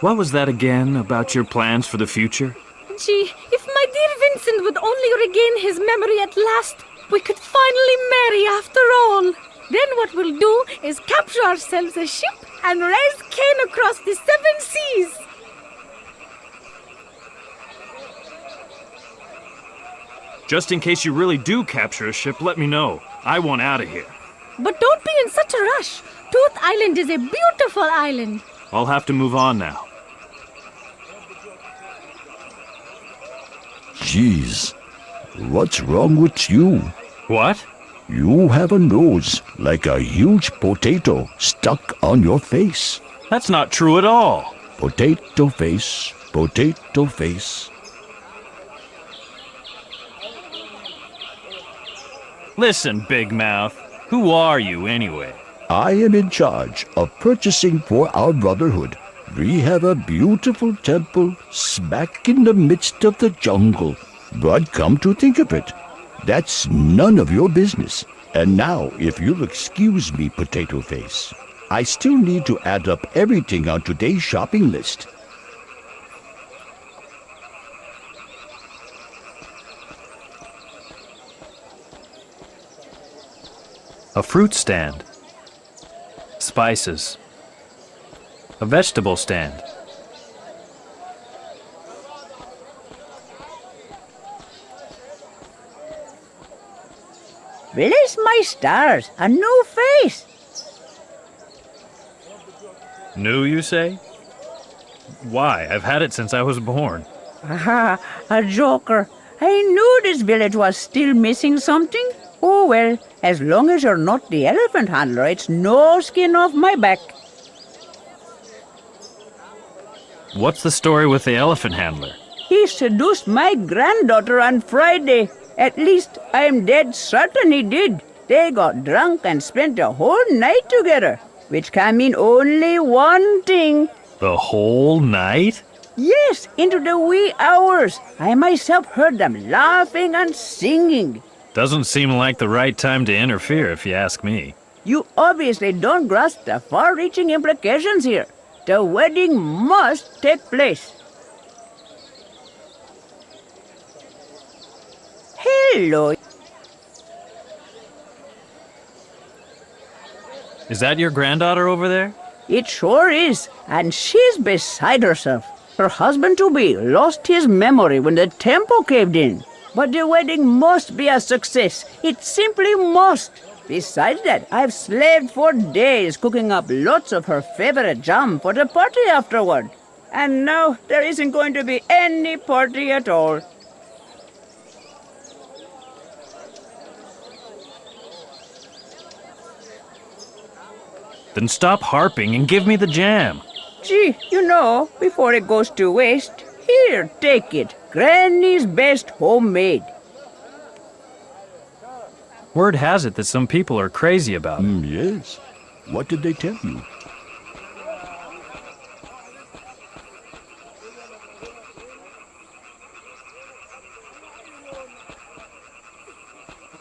What was that again about your plans for the future? Gee, if my dear Vincent would only regain his memory at last, we could finally marry after all. Then what we'll do is capture ourselves a ship and raise Keane across the 7 seas. Just in case you really do capture a ship, let me know. I want out of here. But don't be in such a rush. Tooth Island is a beautiful island. I'll have to move on now. Jeez, what's wrong with you? What? You have a nose like a huge potato stuck on your face. That's not true at all. Potato face, potato face. Listen, Big Mouth. Who are you, anyway? I am in charge of purchasing for our brotherhood. We have a beautiful temple smack in the midst of the jungle. But come to think of it, that's none of your business. And now, if you'll excuse me, Potato Face, I still need to add up everything on today's shopping list. A fruit stand. Spices. A vegetable stand. Bless my stars, a new face. New, you say? Why? I've had it since I was born. Aha, a joker. I knew this village was still missing something. Oh well, as long as you're not the elephant handler, it's no skin off my back. What's the story with the elephant handler? He seduced my granddaughter on Friday. At least, I'm dead certain he did. They got drunk and spent a whole night together, which can mean only one thing. The whole night? Yes, into the wee hours. I myself heard them laughing and singing. Doesn't seem like the right time to interfere, if you ask me. You obviously don't grasp the far-reaching implications here. The wedding must take place. Hello. Is that your granddaughter over there? It sure is, and she's beside herself. Her husband-to-be lost his memory when the temple caved in. But the wedding must be a success. It simply must. Besides that, I've slaved for days cooking up lots of her favorite jam for the party afterward. And now there isn't going to be any party at all. Then stop harping and give me the jam. Gee, you know, before it goes to waste, here, take it. Granny's best homemade. Word has it that some people are crazy about it. Yes. What did they tell you?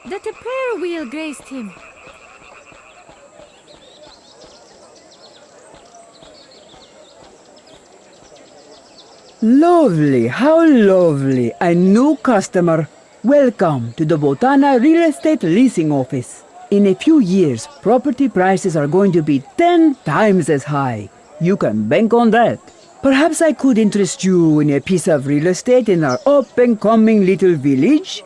That a prayer wheel grazed him. Lovely, how lovely. A new customer. Welcome to the Botana Real Estate Leasing Office. In a few years, property prices are going to be 10 times as high. You can bank on that. Perhaps I could interest you in a piece of real estate in our up-and-coming little village?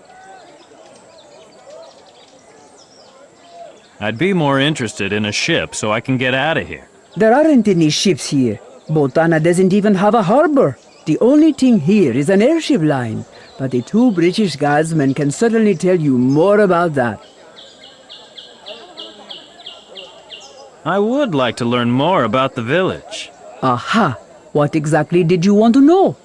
I'd be more interested in a ship so I can get out of here. There aren't any ships here. Botana doesn't even have a harbor. The only thing here is an airship line, but the two British guardsmen can certainly tell you more about that. I would like to learn more about the village. Aha! What exactly did you want to know?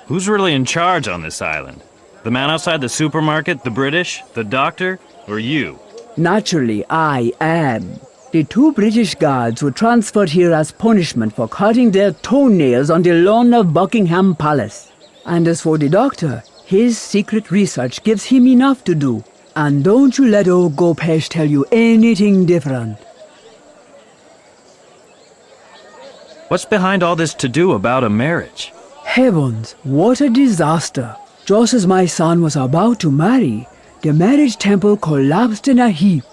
Who's really in charge on this island? The man outside the supermarket, the British, the doctor, or you? Naturally, I am. The two British guards were transferred here as punishment for cutting their toenails on the lawn of Buckingham Palace. And as for the doctor, his secret research gives him enough to do. And don't you let old Gopesh tell you anything different. What's behind all this to-do about a marriage? Heavens, what a disaster. Just as my son was about to marry, the marriage temple collapsed in a heap.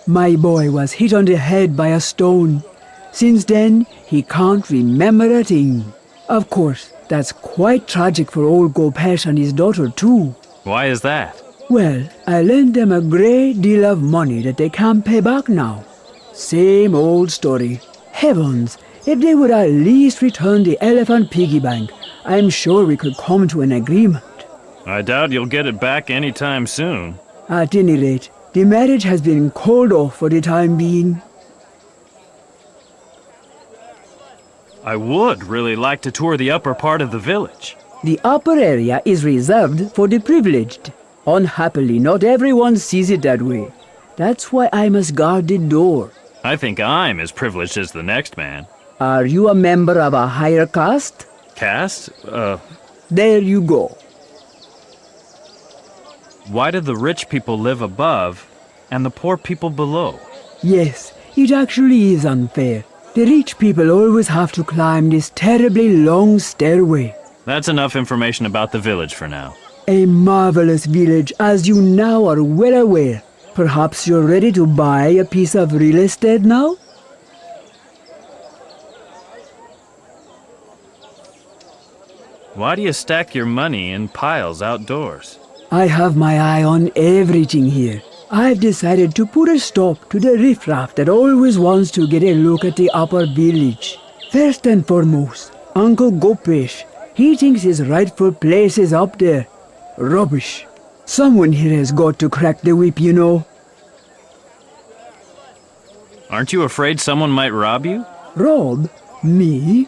My boy was hit on the head by a stone. Since then, he can't remember a thing. Of course, that's quite tragic for old Gopesh and his daughter too. Why is that? Well, I lent them a great deal of money that they can't pay back now. Same old story. Heavens, if they would at least return the elephant piggy bank, I'm sure we could come to an agreement. I doubt you'll get it back anytime soon. At any rate, the marriage has been called off for the time being. I would really like to tour the upper part of the village. The upper area is reserved for the privileged. Unhappily, not everyone sees it that way. That's why I must guard the door. I think I'm as privileged as the next man. Are you a member of a higher caste? Caste? There you go. Why do the rich people live above and the poor people below? Yes, it actually is unfair. The rich people always have to climb this terribly long stairway. That's enough information about the village for now. A marvelous village, as you now are well aware. Perhaps you're ready to buy a piece of real estate now? Why do you stack your money in piles outdoors? I have my eye on everything here. I've decided to put a stop to the riffraff that always wants to get a look at the upper village. First and foremost, Uncle Gopesh. He thinks his rightful place is up there. Rubbish. Someone here has got to crack the whip, you know. Aren't you afraid someone might rob you? Rob? Me?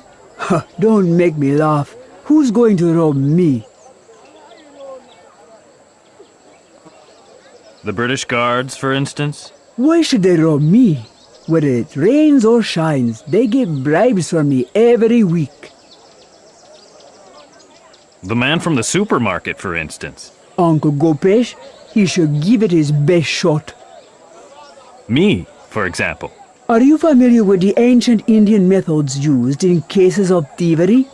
Don't make me laugh. Who's going to rob me? The British Guards, for instance? Why should they rob me? Whether it rains or shines, they get bribes from me every week. The man from the supermarket, for instance? Uncle Gopesh, he should give it his best shot. Me, for example? Are you familiar with the ancient Indian methods used in cases of thievery?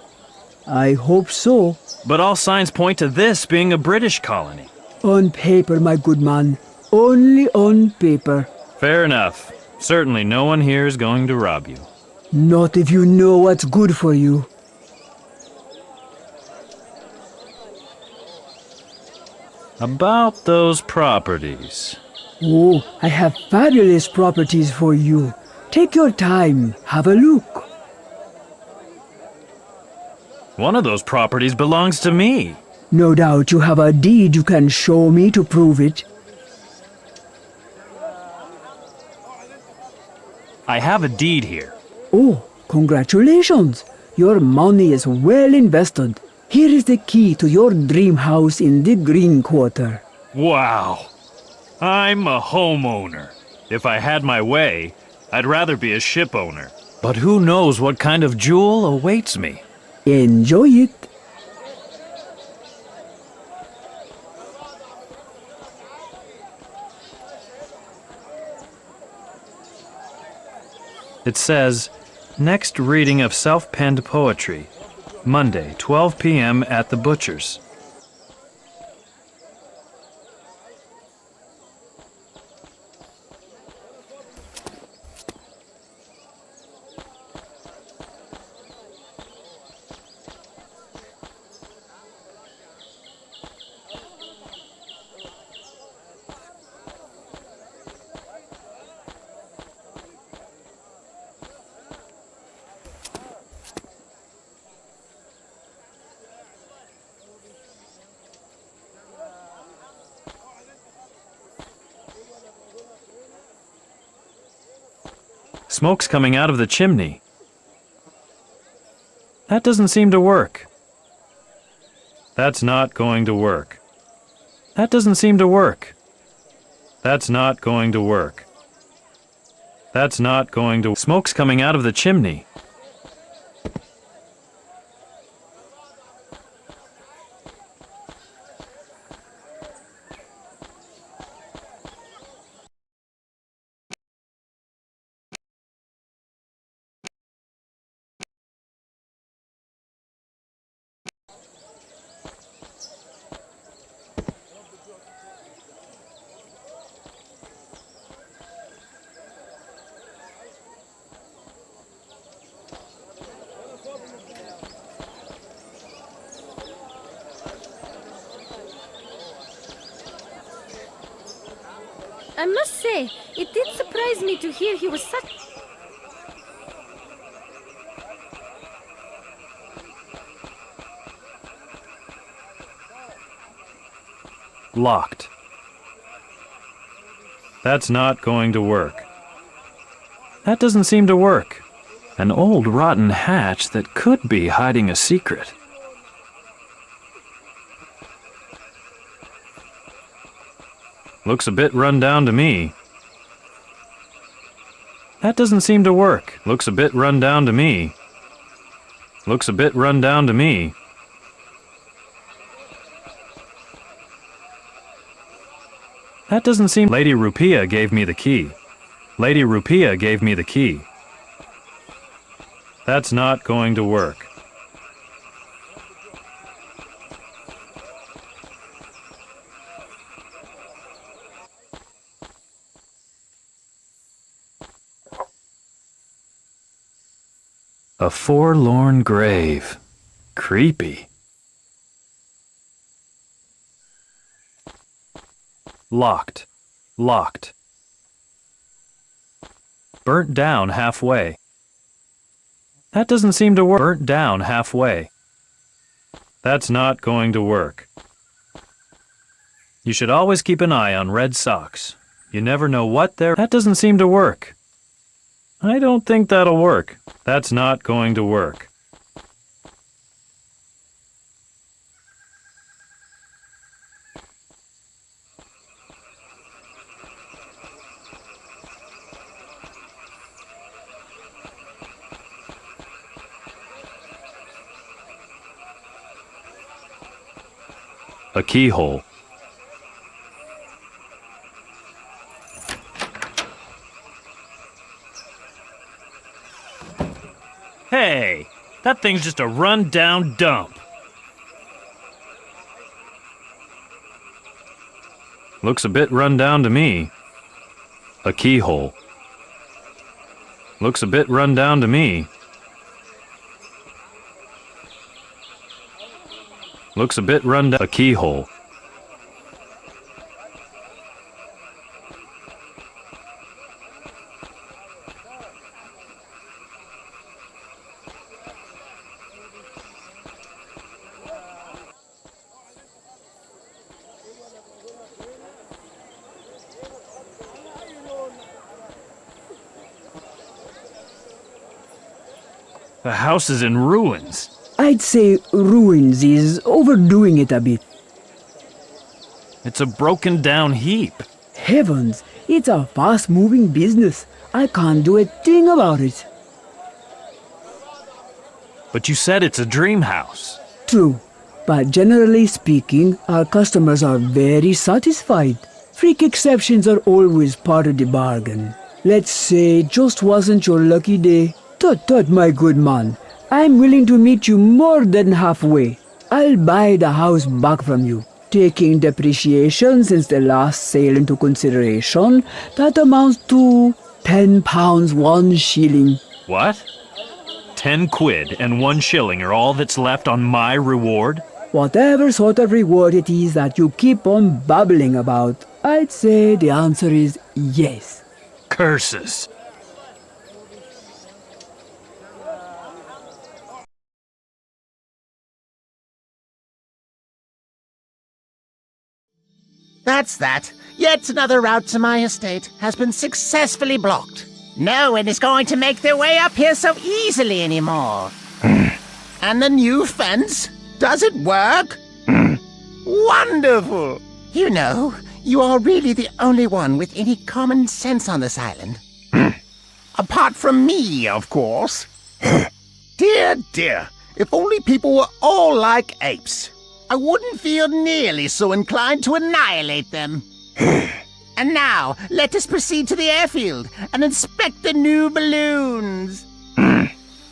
I hope so. But all signs point to this being a British colony. On paper, my good man. Only on paper. Fair enough. Certainly no one here is going to rob you. Not if you know what's good for you. About those properties. Oh, I have fabulous properties for you. Take your time. Have a look. One of those properties belongs to me. No doubt you have a deed you can show me to prove it. I have a deed here. Oh, congratulations. Your money is well invested. Here is the key to your dream house in the Green Quarter. Wow. I'm a homeowner. If I had my way, I'd rather be a ship owner. But who knows what kind of jewel awaits me? Enjoy it. It says, next reading of self-penned poetry, Monday, 12 p.m. at the Butcher's. Smoke's coming out of the chimney. That doesn't seem to work. That's not going to work. That doesn't seem to work. That's not going to work. That's not going to... Smoke's coming out of the chimney. I must say, it did surprise me to hear he was such... Locked. That's not going to work. That doesn't seem to work. An old rotten hatch that could be hiding a secret. Looks a bit run down to me. That doesn't seem to work. Looks a bit run down to me. Looks a bit run down to me. That doesn't seem... Lady Rupiah gave me the key. Lady Rupiah gave me the key. That's not going to work. A forlorn grave. Creepy. Locked. Locked. Burnt down halfway. That doesn't seem to work. Burnt down halfway. That's not going to work. You should always keep an eye on red socks. You never know what they're... That doesn't seem to work. I don't think that'll work. That's not going to work. A keyhole. Hey, that thing's just a run-down dump. Looks a bit run down to me. A keyhole. Looks a bit run down to me. Looks a bit run down. A keyhole. The house is in ruins. I'd say ruins is overdoing it a bit. It's a broken down heap. Heavens, it's a fast-moving business. I can't do a thing about it. But you said it's a dream house. True, but generally speaking, our customers are very satisfied. Freak exceptions are always part of the bargain. Let's say it just wasn't your lucky day. Tut tut, my good man. I'm willing to meet you more than halfway. I'll buy the house back from you. Taking depreciation since the last sale into consideration, that amounts to £10, 1 shilling. What? 10 quid and 1 shilling are all that's left on my reward? Whatever sort of reward it is that you keep on babbling about, I'd say the answer is yes. Curses. That's that. Yet another route to my estate has been successfully blocked. No one is going to make their way up here so easily anymore. And the new fence? Does it work? Wonderful! You know, you are really the only one with any common sense on this island. Apart from me, of course. Dear, dear, if only people were all like apes. I wouldn't feel nearly so inclined to annihilate them. And now, let us proceed to the airfield and inspect the new balloons.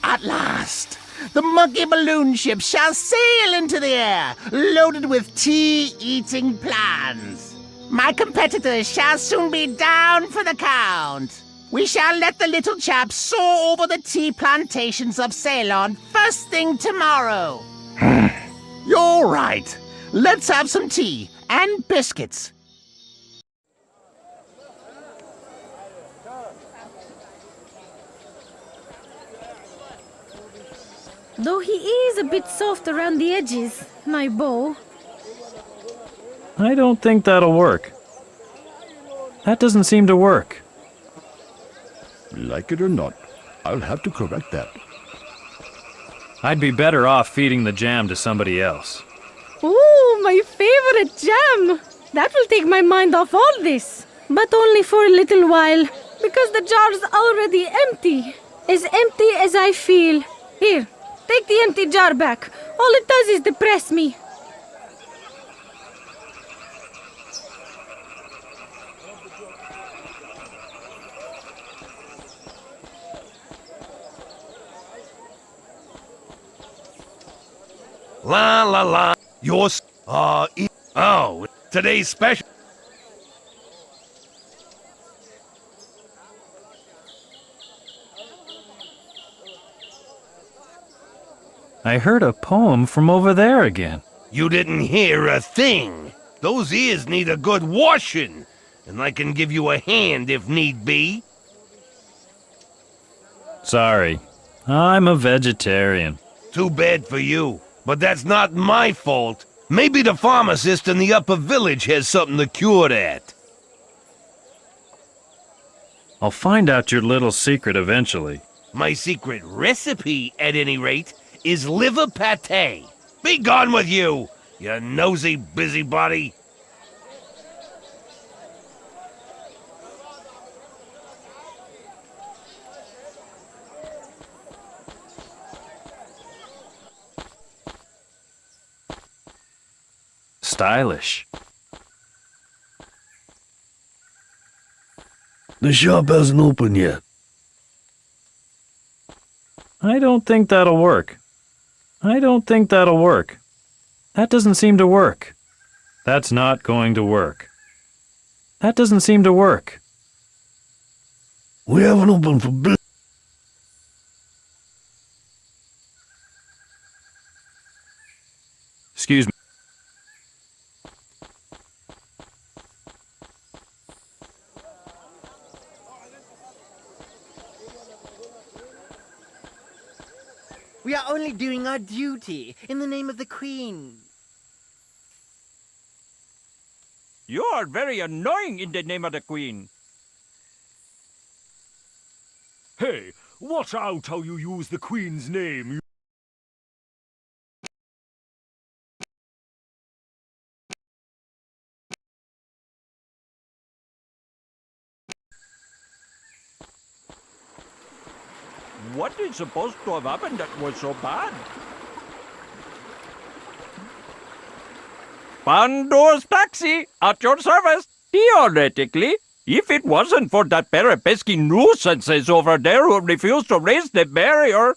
At last, the monkey balloon ship shall sail into the air, loaded with tea-eating plants. My competitors shall soon be down for the count. We shall let the little chap soar over the tea plantations of Ceylon first thing tomorrow. You're right. Let's have some tea and biscuits. Though he is a bit soft around the edges, my beau. I don't think that'll work. That doesn't seem to work. Like it or not, I'll have to correct that. I'd be better off feeding the jam to somebody else. Ooh, my favorite jam! That will take my mind off all this. But only for a little while, because the jar's already empty. As empty as I feel. Here, take the empty jar back. All it does is depress me. La la la. Yours. Oh, today's special. I heard a poem from over there again. You didn't hear a thing. Those ears need a good washing, and I can give you a hand if need be. Sorry, I'm a vegetarian. Too bad for you, but that's not my fault. Maybe the pharmacist in the upper village has something to cure that. I'll find out your little secret eventually. My secret recipe, at any rate, is liver pate. Be gone with you, you nosy busybody. Stylish. The shop hasn't opened yet. I don't think that'll work. I don't think that'll work. That doesn't seem to work. That's not going to work. That doesn't seem to work. We haven't opened for Excuse me. We are only doing our duty in the name of the Queen. You are very annoying in the name of the Queen. Hey, watch out how you use the Queen's name, What is supposed to have happened that was so bad? Pando's taxi, at your service. Theoretically, if it wasn't for that pair of pesky nuisances over there who refused to raise the barrier.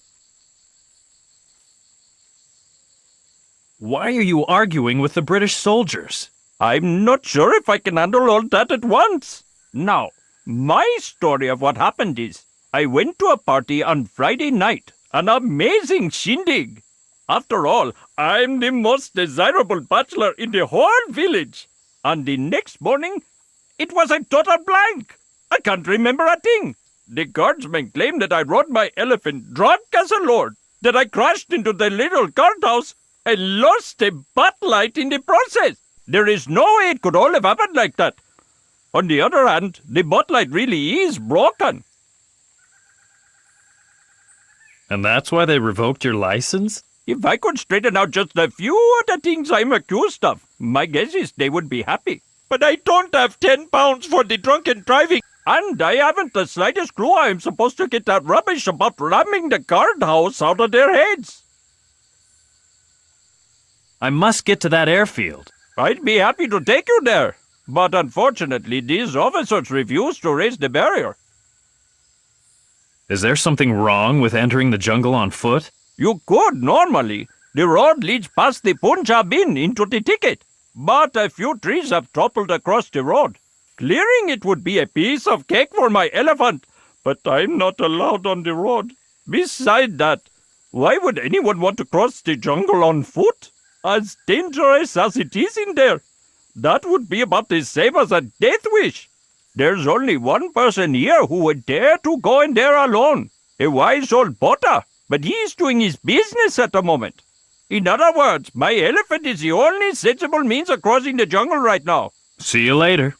Why are you arguing with the British soldiers? I'm not sure if I can handle all that at once. Now, my story of what happened is, I went to a party on Friday night, an amazing shindig. After all, I'm the most desirable bachelor in the whole village. And the next morning, it was a total blank. I can't remember a thing. The guardsmen claim that I rode my elephant drunk as a lord, that I crashed into the little guardhouse and lost a butt light in the process. There is no way it could all have happened like that. On the other hand, the butt light really is broken. And that's why they revoked your license? If I could straighten out just a few of the things I'm accused of, my guess is they would be happy. But I don't have 10 pounds for the drunken driving, and I haven't the slightest clue how I'm supposed to get that rubbish about ramming the guardhouse out of their heads. I must get to that airfield. I'd be happy to take you there, but unfortunately these officers refuse to raise the barrier. Is there something wrong with entering the jungle on foot? You could normally. The road leads past the Punjab Inn into the ticket, but a few trees have toppled across the road. Clearing it would be a piece of cake for my elephant, but I'm not allowed on the road. Besides that, why would anyone want to cross the jungle on foot? As dangerous as it is in there, that would be about the same as a death wish. There's only one person here who would dare to go in there alone, a wise old potter, but he's doing his business at the moment. In other words, my elephant is the only sensible means of crossing the jungle right now. See you later.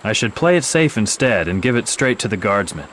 I should play it safe instead and give it straight to the guardsmen.